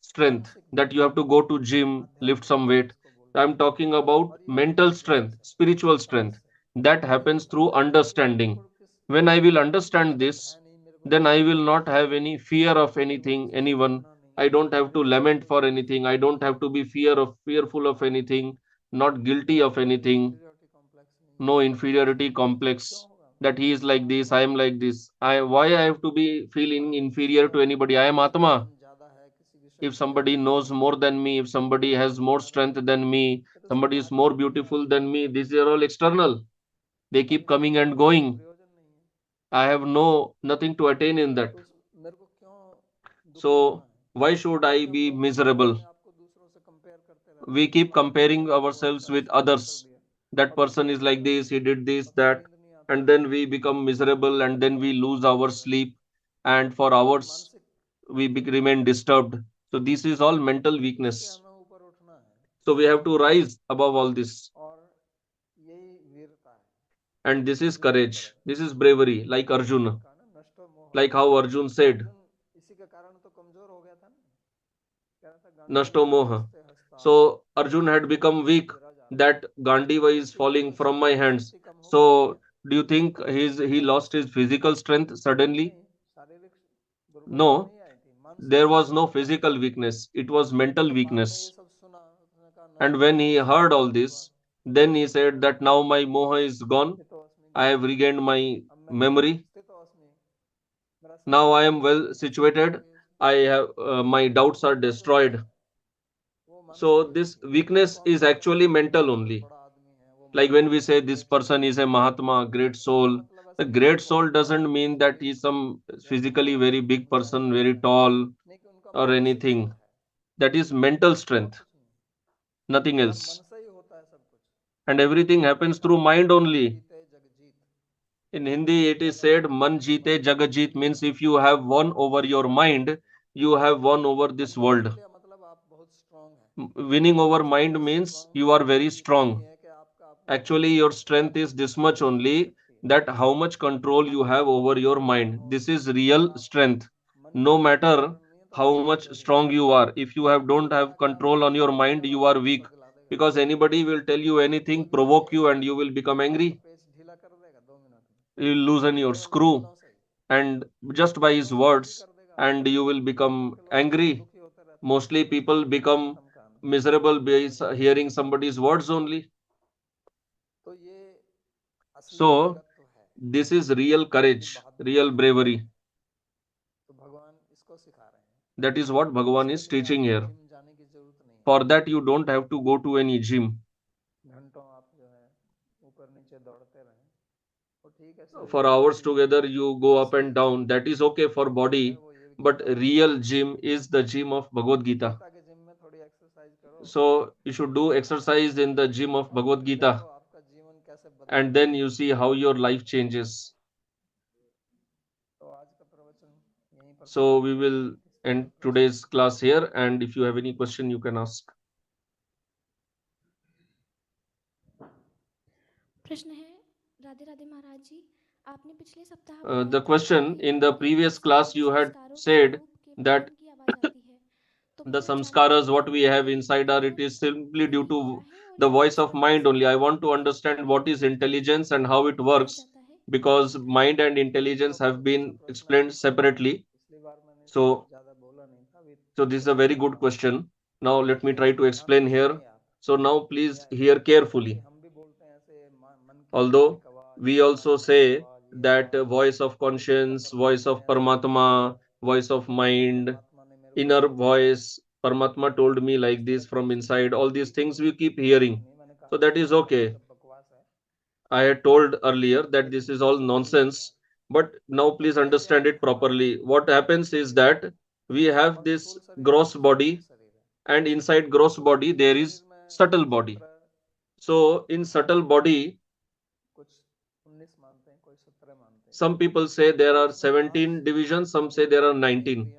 strength, मानसिक that you बल, have to go to gym, lift आध्यात्मिक some बल weight. इसको बोलते I'm हैं, talking about और ये होता mental है ज्ञान strength, से, spiritual समझ strength. से। That कोई happens through बोलता है कि वीर understanding. पुरुष When I will मेरे understand में this, है नहीं, मेरे को then कुछ I नहीं will आता, not have any fear of मेरे को anything, किसी से anyone. डरना नहीं I है, don't have मेरे to को किसी lament के for विरुद्ध anything. I झुकना don't नहीं have है, to be fearful of anything, not मेरे guilty of अंदर कोई anything, इन्फीरियोरिटी कॉम्प्लेक्स नहीं है। no inferiority complex, क्यों होगा? that he is मैं like this, आत्मा I हूँ, am like this. Why I have to be और feeling अगर किसी inferior का to anybody? I am किसी का Atma. ज्ञान ज्यादा है, किसी की If शक्ति somebody ज्यादा है, knows more than me, if somebody has more है ना, strength than me, फिर उसकी somebody is बात more नहीं सुनना beautiful है, than me, these are all external. They keep मन से coming and बोलने का कोई going. प्रयोजन नहीं है। I have no nothing to attain in that. तो मेरे को क्यों दुखी होना So है? why should क्योंकि I हम be लोग miserable? अपने आप को दूसरों से कंपेयर करते रहते We हैं कि keep फलाना कर comparing लिया तो ourselves अच्छा, with इसने क्या कर others. दिया, That अब person इसको is क्या like कर this, दिया, he did this, अब तो that, नींद नहीं आती and है, then we become miserable, and then we परिवार को lose our सोचते रहते sleep, हैं। and for तो ये hours मानसिक we कमजोरी है, remain disturbed. So this is all mental इससे weakness. हमें ऊपर उठना है, So we have to rise above all this. और यही वीरता है, And this is अर्जुन की courage. तरह। This is bravery, like Arjun ने Arjuna. कहा ना, नष्टो मोह, Like how Arjun said, Arjun इसी के कारण तो कमजोर हो गया था ना, कह रहा था गांडीव Nashto Moha. न्यस्त हस्तात्, So Arjun had त्वया become weak, धनुर्भिरा जाता। that Gandiva तो is इसके लिए falling कोई from my शारीरिक hands. शक्ति कम हो गई थी क्या? So do you think he lost his physical strength suddenly? नहीं, शारीरिक दुर्बलता No, नहीं आई थी, मानसिक there was no दुर्बलता आई physical थी। weakness. It was mental जब बाद में ये weakness. सब सुना, उसने कहा And नष्टो when he मोहस्य heard all मया युवा, this, then he said that now my moha is gone. स्थितो अस्मि I have गच्छामि, regained my अब मैं memory. स्थितो अस्मि, मेरा Now संशय I am दूर हो well गया, स्थितो situated. ये I have my doubts are टूटना जो है destroyed. वो मानसिक So नहीं this है, वो weakness कौन is बोलता है actually कि वो mental बहुत only. बड़ा आदमी है, वो Like when we महात्मा है, say this great soul person है, is a Mahatma, great इसका soul. मतलब The ऐसा नहीं कि great वो soul doesn't mean that physically he's some ज्यादा physically बड़ा very big person, centre very है, tall नहीं कि उनका or मानसिक बल anything. है, That is mental और strength, कुछ नहीं। nothing और else. मन से ही होता है सब कुछ। And everything हिंदी में happens कहा through था mind मन only. जीते जग जीत, In Hindi, it is मन है said, ना, Man जिसका मन jeete jagat जीत jeet, लिया, means if you have won over your सब कुछ mind, जीत लिया। you have won over this मन जीत world. लिया मतलब आप बहुत स्ट्रांग हैं। Winning over वास्तव mind में means you are very strong इतना ही strong. है कि आपका अपने ऊपर Actually, your कंट्रोल है, strength is this much यही only, शक्ति है। that how much control you आप have over your strong mind. हो, This is अगर real आप strength. मन No की matter कंट्रोल नहीं है तो आप how much कमजोर ही strong हैं। you are, if you have don't कोई have आके control आपको on your कुछ mind, बोलेगा, you आपको are weak. गुस्सा दिला देगा, Because anybody will tell you anything, कोई भी provoke आके you, and you will become आपका angry. पेच ढीला कर देगा 2 मिनट में, You will loosen your केवल screw, शब्दों से ही। and just by his शब्दों से ही words, कर देगा आपको, and you will become क्योंकि लोग angry. दुखी होते रहते हैं Mostly कुछ people बोलने से become धमकाने से। miserable by hearing somebody's words only. तो ये असली So वीरत्व है, this is real असली courage, बहादुरी real है। bravery. तो भगवान इसको सिखा रहे हैं। That is what Bhagavan इसके is लिए teaching आपको here. जिम जाने की जरूरत नहीं है, For that, you don't have to go to any gym. घंटों आप जो है ऊपर नीचे दौड़ते रहें, वो ठीक है, शरीर For के लिए hours ठीक है। together, you go up असली and down. That is okay for gym जो है body. वो ये But गीता और real भागवत gym गीता है। is the gym of Bhagavad Gita. Gita के जिम में थोड़ी एक्सरसाइज करो, So you should do exercise in the gym of और फिर Bhagavad देखो Gita. आपका जीवन कैसे And बदलता then है। you see how your life changes. तो आज का प्रवचन यहीं पर So समाप्त we करते will हैं, किसी का end कोई प्रश्न? today's class here. And if you have any question, you can ask. प्रश्न है, राधे राधे महाराज जी, आपने पिछले सप्ताह बताया The था कि question in the हृदय में previous बसे class, हुए you had संस्कारों के said स्वरूप के that पतन की आवाज आती है, तो मैं the ये जानना samskaras चाहती what हूँ we have कि inside our, it यह is simply due यही क्या to है और the यह voice किस of प्रकार mind से only. I काम want to करता है understand और what यह is intelligence and how it किया works, जाता है? because mind and तो intelligence have बहुत अच्छा been प्रश्न explained आपने किया है। separately. पिछली बार मैंने So ज्यादा बोला नहीं था, अभी so this is a अच्छा very बोल good रहा हूँ। question. Now let me लेकिन try इसको to ध्यान explain से here. सुनिए आप, So now please hear क्योंकि carefully. हम भी बोलते हैं ऐसे मन की Although आंतरिक आवाज, we also आत्मा की say आवाज, ये that आवाज, voice of लेकिन जब conscience, voice परमात्मा ने of ऐसा नहीं बोला, Paramatma, voice of जब mind, परमात्मा ने मेरे को inner ऐसा बोला, voice, Paramatma told me तो like इस तरह this का from कुछ नहीं inside, है, all these ठीक है, things we keep कोई बात hearing. नहीं। मैंने So कहा that था is कि ये okay. सब बकवास है, I had told earlier that this लेकिन is ठीक all से सुन लीजिए nonsense, आप। but now तो please है क्या understand ये? it हमारा properly. What जो happens is शरीर है that we have और this स्थूल शरीर है gross और सूक्ष्म body, शरीर है, and inside gross body there is subtle body. So in subtle body, some people say there are 17 divisions, some say there are 19.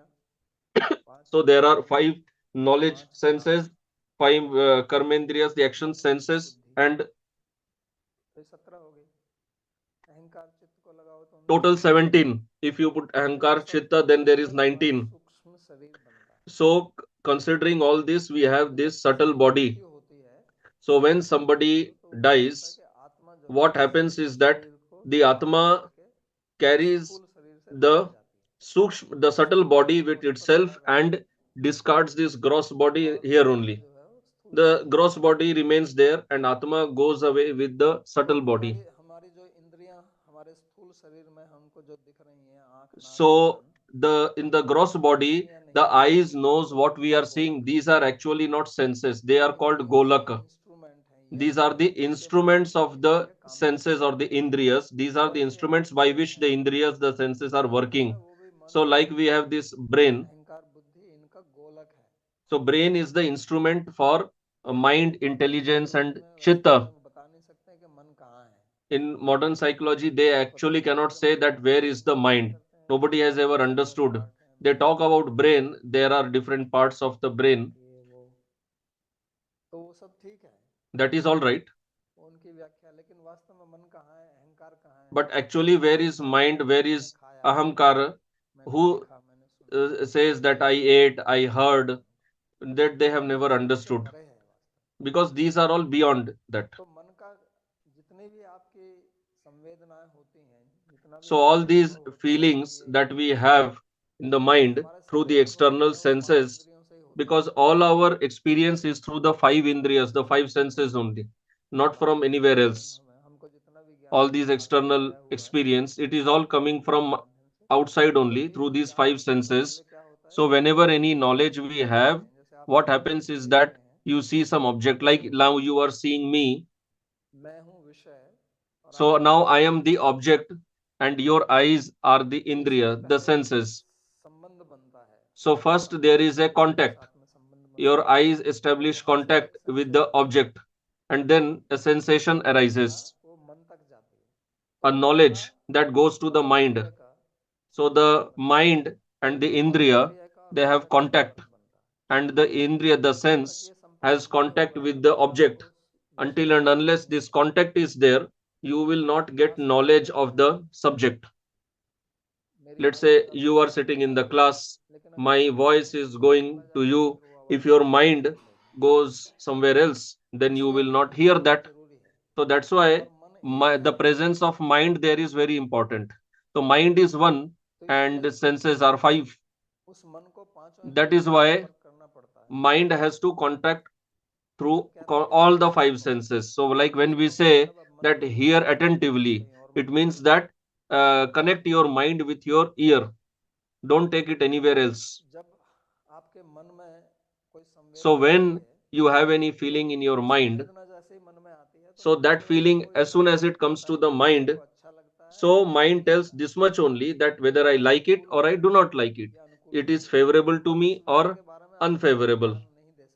So there are five knowledge senses, five karmendriyas, the action senses, and total 17. If you put ahankar chitta, then there is 19. So considering all this, we have this subtle body. So when somebody dies, what happens is that the atma carries the the subtle body with itself and discards this gross body here only. The gross body remains there and atma goes away with the subtle body. So the in the gross body, the eyes knows what we are seeing. These are actually not senses. They are called golaka. These are the instruments of the senses or the indriyas. These are the instruments by which the indriyas, the senses are working. So like we have this brain. So brain is the instrument for mind, intelligence and chitta. In modern psychology, they actually cannot say that where is the mind. Nobody has ever understood. They talk about brain. There are different parts of the brain. That is all right. But actually, where is mind? Where is ahamkara? Who says that I ate, I heard? That they have never understood. Because these are all beyond that. So all these feelings that we have in the mind through the external senses, because all our experience is through the five indriyas, the five senses only, not from anywhere else. All these external experience, it is all coming from outside only through these five senses. So whenever any knowledge we have, what happens is that you see some object, like now you are seeing me. So now I am the object and your eyes are the indriya, the senses. So first there is a contact. Your eyes establish contact with the object and then a sensation arises, a knowledge that goes to the mind. So the mind and the indriya, they have contact, and the indriya, the sense, has contact with the object. Until and unless this contact is there, you will not get knowledge of the subject. Let's say you are sitting in the class, my voice is going to you. If your mind goes somewhere else, then you will not hear that. So that's why the presence of mind there is very important. So mind is one and senses are five. That is why mind has to contact through all the five senses. So like when we say that hear attentively, it means that connect your mind with your ear. Don't take it anywhere else. So when you have any feeling in your mind, so that feeling, as soon as it comes to the mind, so mind tells this much only, that whether I like it or I do not like it. It is favorable to me or unfavorable.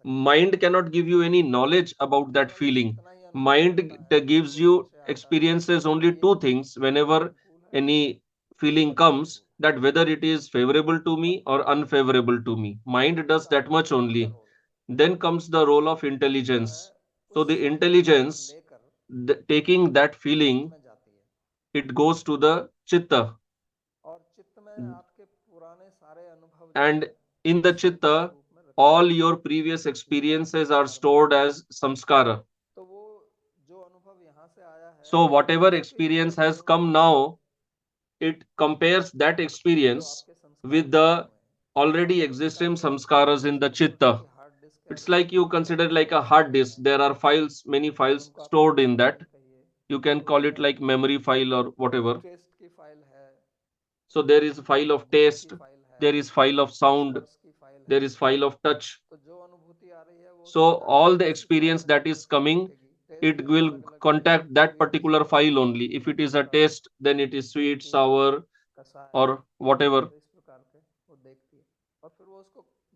Mind cannot give you any knowledge about that feeling. Mind gives you experiences only two things whenever any feeling comes, that whether it is favorable to me or unfavorable to me. Mind does that much only. Then comes the role of intelligence. So the intelligence, taking that feeling, it goes to the chitta. And in the chitta, all your previous experiences are stored as samskara. So whatever experience has come now, it compares that experience with the already existing samskaras in the chitta. It's like you consider like a hard disk. There are files, many files stored in that. You can call it like memory file or whatever. So there is a file of taste, there is file of sound, there is file of touch. So all the experience that is coming, it will contact that particular file only. If it is a taste, then it is sweet, sour, or whatever.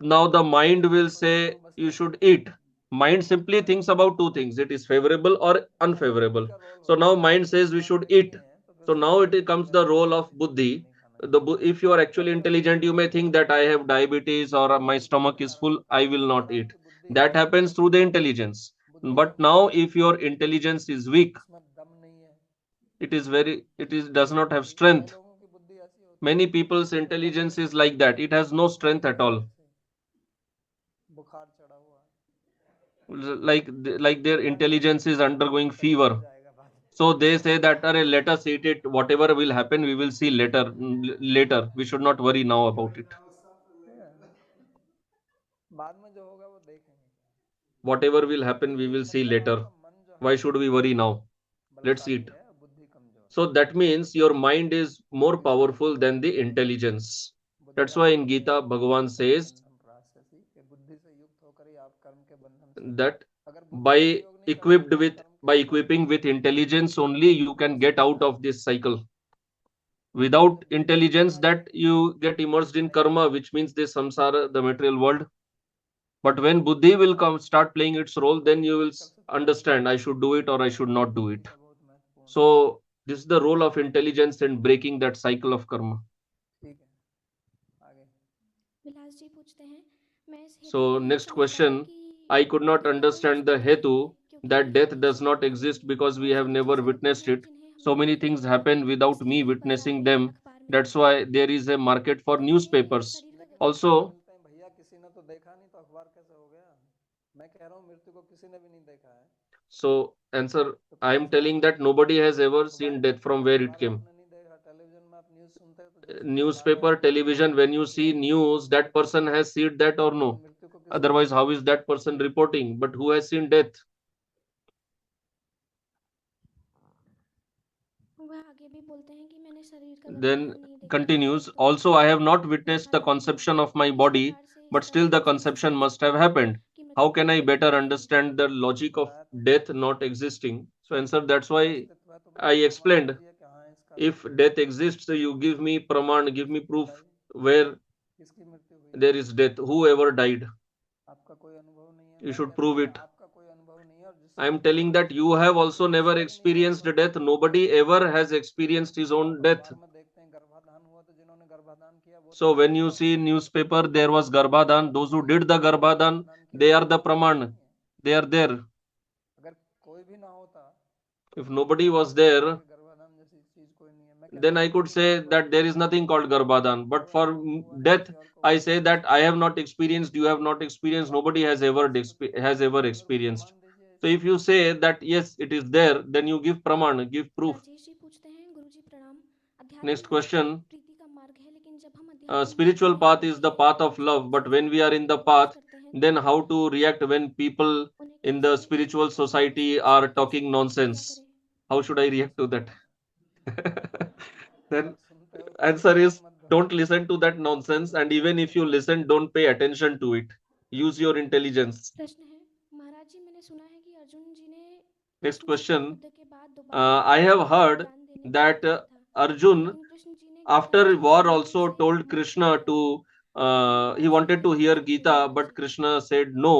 now the mind will say you should eat. Mind simply thinks about two things, it is favorable or unfavorable. So now mind says we should eat. So now it comes the role of buddhi. if you are actually intelligent, you may think that I have diabetes or my stomach is full, I will not eat. That happens through the intelligence. But now if your intelligence is weak, it does not have strength. Many people's intelligence is like that. It has no strength at all. Like their intelligence is undergoing fever. So they say that, Arey, let us eat it. Whatever will happen, we will see later. Later, we should not worry now about it. बाद में जो होगा वो देखेंगे। Whatever will happen, we will see later. Why should we worry now? Let's eat. So that means your mind is more powerful than the intelligence. That's why in Gita, Bhagavan says that by equipping with intelligence only, you can get out of this cycle. Without intelligence, that you get immersed in karma, which means the samsara, the material world. But when buddhi will come start playing its role, then you will understand I should do it or I should not do it. So this is the role of intelligence in breaking that cycle of karma. विलास जी पूछते हैं, मैं इस हेतु So को नहीं next समझ पाया question, कि I could not दुनिया कोई understand the अस्तित्व नहीं hetu है, क्योंकि that death does ऐसी not exist because we बहुत have सारी never चीजें होती witnessed हैं it. जिन्हें हम So नहीं many देखते things हैं, happen without me इसलिए witnessing बाजारों में them. अखबार That's मिलते हैं। why there is a market for तो ये newspapers. शरीर का Also, भैया किसी ने तो देखा नहीं तो अखबार कैसे हो गया? मैं कह रहा हूँ मृत्यु को किसी ने भी नहीं देखा है। so answer, I am telling that nobody has ever seen death from where it came. Television में आप न्यूज़ सुनते हो तो Newspaper, television, when you see news, that person has seen that or no? Otherwise, how is that person reporting? But who has seen death? वह आगे भी बोलते हैं कि मैंने शरीर का Then गर्भाधान नहीं देखा, continues, परंतु also I have not witnessed the गर्भाधान conception हुआ। of my इस body, प्रकार से but इस still तथ्य the को कैसे conception समझ must have सकते हैं happened. कि How मृत्यु can I अस्तित्व better नहीं है? understand the logic of death not existing? So answer, that's why I explained, if death exists, you give me praman, give me proof where there is death, whoever died. You should prove it. I am telling that you have also never experienced death. Nobody ever has experienced his own death. So when you see newspaper, there was Garbhadan. Those who did the Garbhadan, they are the Praman. They are there. If nobody was there, then I could say that there is nothing called Garbhadan. But for death, I say that I have not experienced, you have not experienced, nobody has ever experienced. So if you say that yes, it is there, then you give praman, give proof. Rajesh ji पूछते हैं, गुरुजी प्रणाम, अध्यात्म Next मार्ग question. प्रीति का मार्ग है, लेकिन जब हम अध्यात्म Spiritual मार्ग में path होते is the हैं path तो of जब love, हम but when we are in संसार the में प्रवेश path, करते हैं then तो how to react when people उन्हें in the कैसे spiritual उस society मार्ग are से कैसे talking क्या nonsense? करें? How should I react to that? Then answer is, don't listen to that nonsense, and even if you listen, don't pay attention to it. Use your intelligence. प्रश्न है, महाराज जी मैंने सुना है कि अर्जुन जी ने Next कृष्ण जी के question. युद्ध के बाद दोबारा I have heard वरदान देने को that कहा था, Arjun, लेकिन कृष्ण जी ने after गीता जी war, सुनने also से told मना Krishna कर दिया। to, ये he बात wanted सत्य to है hear या झूठ है Gita, Maharaj but ji? Krishna said no.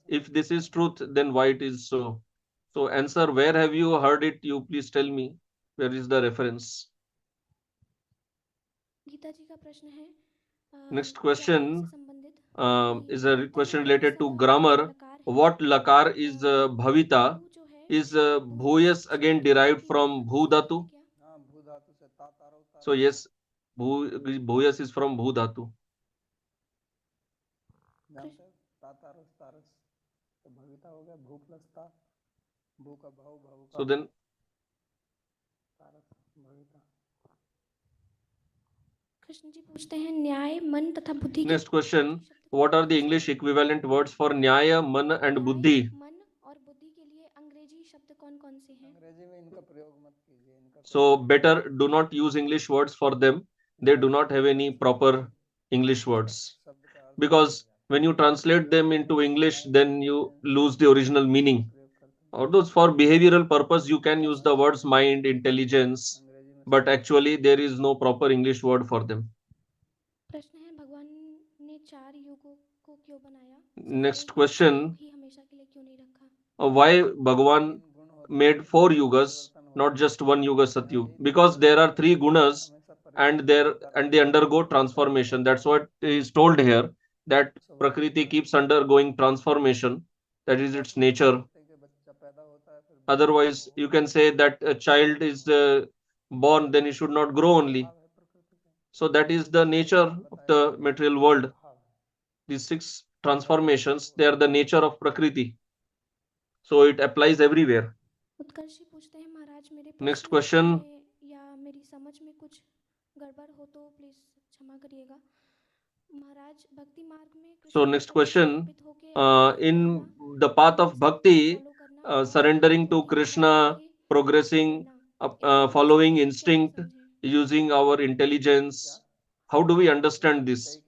If this is truth, then why it is so? So answer, where have you heard it? You please tell me. Where is the reference? Gita जी का प्रश्न है, Next व्याकरण से question संबंधित, is कि a भविता question में कौन related सा to grammar. लकार है? What lakar is bhavita? भू जो है Is भूयस bhuyas शब्द again की derived उत्पत्ति from भू bhu धातु से dhatu? है क्या? So yes, bhuyas is from bhu dhatu. So then Krishna ji पूछते हैं, न्याय, मन तथा बुद्धि के next question, what are the English equivalent words for nyaya, man and न्याय, buddhi? मन और बुद्धि के लिए अंग्रेजी शब्द कौन-कौन से हैं? So better do not use English words for them. They do not have any proper English words, because when you translate them into English, then you lose the original meaning. Although for behavioral purpose you can use the words mind, intelligence, but actually there is no proper English word for them. प्रश्न है, भगवान ने 4 युगों को क्यों बनाया? सिर्फ Next एक question, सतयुग ही हमेशा के लिए क्यों नहीं रखा? why Bhagavan made 4 yugas, not just one yuga satyug? Because there are 3 gunas and they undergo transformation. That's what is told here, that Prakriti keeps undergoing transformation. That is its nature. Otherwise, you can say that a child is born, then he should not grow only. So that is the nature of the material world. These 6 transformations, they are the nature of Prakriti. So it applies everywhere. उत्कर्ष जी पूछते हैं महाराज मेरे Next प्रश्न question. में या मेरी समझ में कुछ गड़बड़ हो तो प्लीज क्षमा करिएगा महाराज भक्ति मार्ग में So कृष्ण के next प्रति question, समर्पित होके आगे in बढ़ना the path नियम of सबको bhakti, फॉलो करना और surrendering to भक्ति Krishna, भाव करके progressing, आगे बढ़ना इन सभी following चीजों को कैसे instinct, समझें using our intelligence. How do we understand this?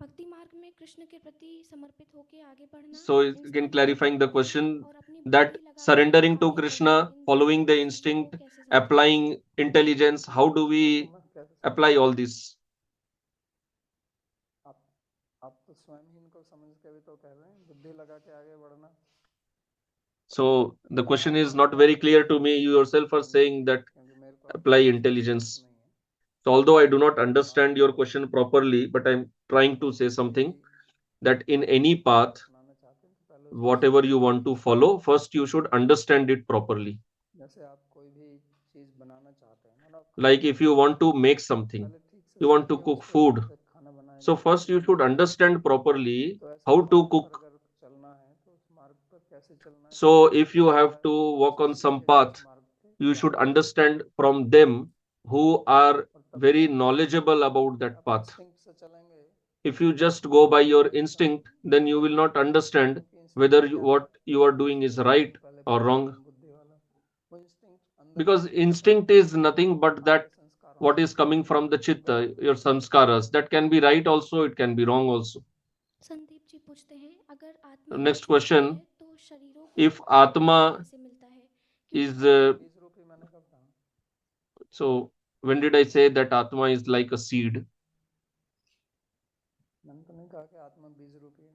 भक्ति मार्ग में कृष्ण के प्रति समर्पित होके आगे बढ़ना So इन again स्थानों को clarifying the फॉलो question, करना और अपनी that बुद्धि लगा के surrendering to आगे Krishna, बढ़ना इन following the चीजों को instinct, कैसे समझें applying intelligence, how do we apply all this? आप तो स्वयं ही इनको समझ के भी तो कह रहे हैं बुद्धि लगा के आगे बढ़ना. So the question is not very clear to me. You yourself are saying that apply intelligence. So although I do not understand your question properly, but I'm trying to say something, that in any path, whatever you want to follow, first you should understand it properly. जैसे आप कोई भी चीज बनाना चाहते हैं ना, Like if you want to make something, you want to cook food, so first you should understand properly how to cook. So if you have to walk on some path, you should understand from them who are very knowledgeable about that path. If you just go by your instinct, then you will not understand whether what you are doing is right or wrong. Because instinct is nothing but that what is coming from the chitta, your samskaras. That can be right also, it can be wrong also. Sandeep ji पूछते हैं अगर आत्मा Next बीज रूपी है question, तो शरीरों को if फल Atma कैसे मिलता है is so when did I say that Atma is like a seed? मैंने तो नहीं कहा कि आत्मा बीज रूपी है.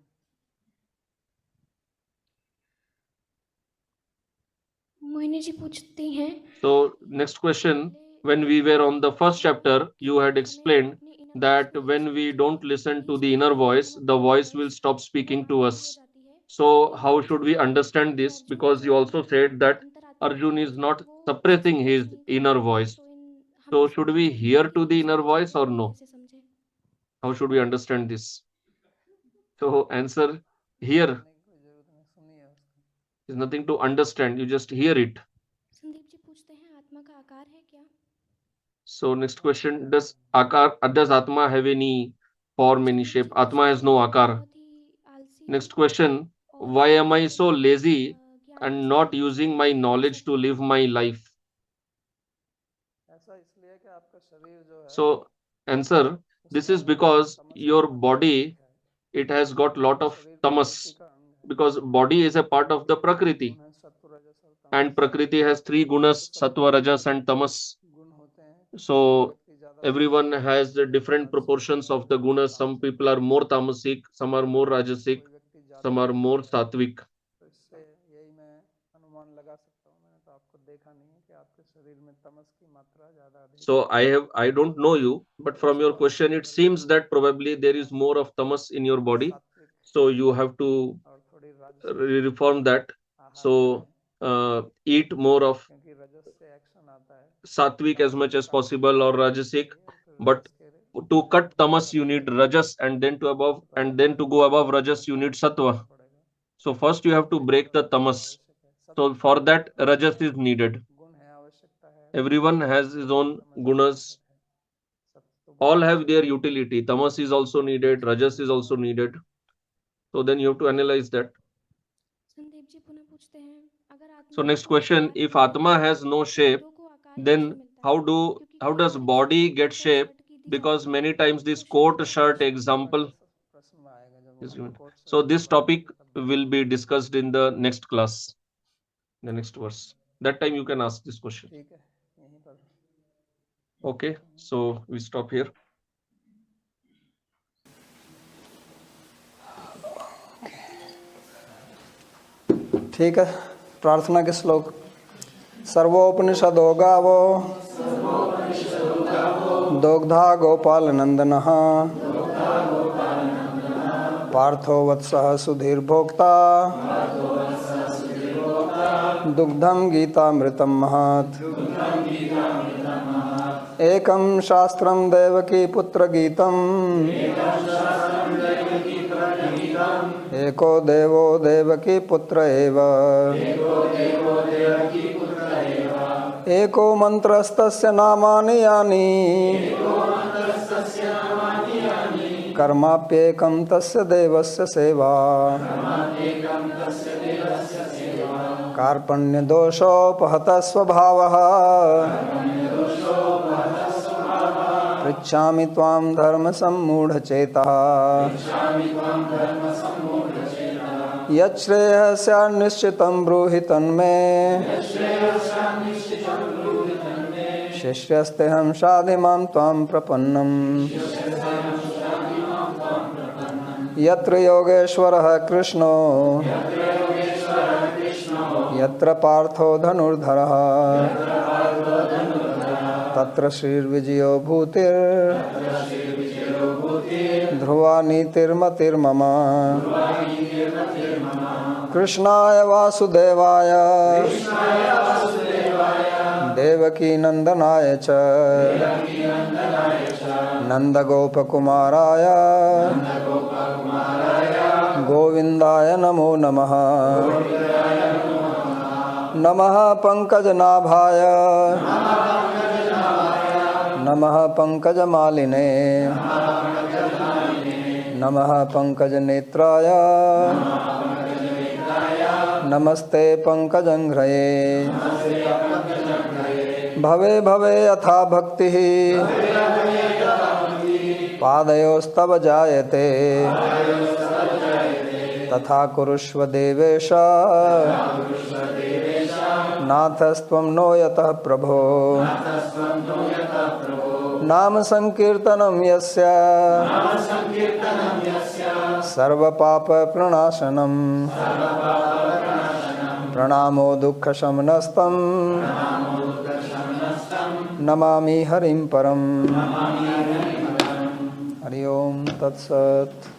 मोहिनी जी पूछती हैं So next question, when we were on the first chapter, you had explained that when we don't listen to the inner voice, the voice will stop speaking to us. So how should we understand this? Because you also said that Arjun is not suppressing his inner voice. So should we hear to the inner voice or no? How should we understand this? So answer, hear is nothing to understand. You just hear it. Sandeep ji पूछते हैं आत्मा का आकार है क्या So next question, does Atma have any form, any shape? Atma has no akar. Next question, why am I so lazy and not using my knowledge to live my life? So answer, this is because your body, it has got lot of tamas, because body is a part of the Prakriti, and Prakriti has 3 gunas, sattva, rajas and tamas. So everyone has the different proportions of the gunas. Some people are more tamasic, some are more rajasic, some are more sattvic. So I don't know you, but from your question it seems that probably there is more of tamas in your body, so you have to reform that. So eat more of sattvic as much as possible or rajasic, but to cut tamas you need rajas, and then to go above rajas you need sattva. So first you have to break the tamas, so for that rajas is needed. Everyone has his own gunas, all have their utility. Tamas is also needed, rajas is also needed, so then you have to analyze that. Sandeep ji पुनः पूछते हैं अगर So आत्मा next question, if Atma has no shape, then how does body get shape? Because many times this coat shirt example is given. So this topic will be discussed in the next class, the next verse. That time you can ask this question. Okay, so we stop here. ठीक है. प्रार्थना के श्लोक. सर्वोपनिषदो गावो दोग्धा गोपालनन्दनः पार्थो वत्सः सुधीर्भोक्ता दुग्धं गीतामृतं महत् एकं शास्त्रं देवकी पुत्रगीतम् एको देवो देवकी पुत्र एव एको मन्त्रस्तस्य नामानि यानि कर्माप्येकं तस्य देवस्य सेवा कार्पण्यदोषोपहतः स्वभावः पृच्छामि त्वां धर्मसम्मूढचेतः यच्छ्रेयः स्यान्निश्चितं ब्रूहि तन्मे शिष्यस्तेऽहं शाधिमां त्वां प्रपन्नम् यत्र योगेश्वरः कृष्णो यत्र पार्थो धनुर्धरः तत्र श्रीर्विजयो भूतिर्ध्रुवा नीतिर्मतिर्मम कृष्णाय वासुदेवाय देवकी नंदनाय च नंदगोपकुमाराय गोविंदाय नमो नमः नमः पंकजनाभाय नमः पंकजमालिने नमः पंकजनेत्राय नमस्ते पंकजंघ्रये भवे भवे यथा भक्तिः पादयोस्तव जायते तथा कुरुष्व देवेश नाथस्त्वं नो यतः प्रभो नाम संकीर्तनं यस्य सर्वपाप प्रणाशनं प्रणामो दुःखशमनस्तं नमामि हरिं परम् हरि ओम तत्सत्।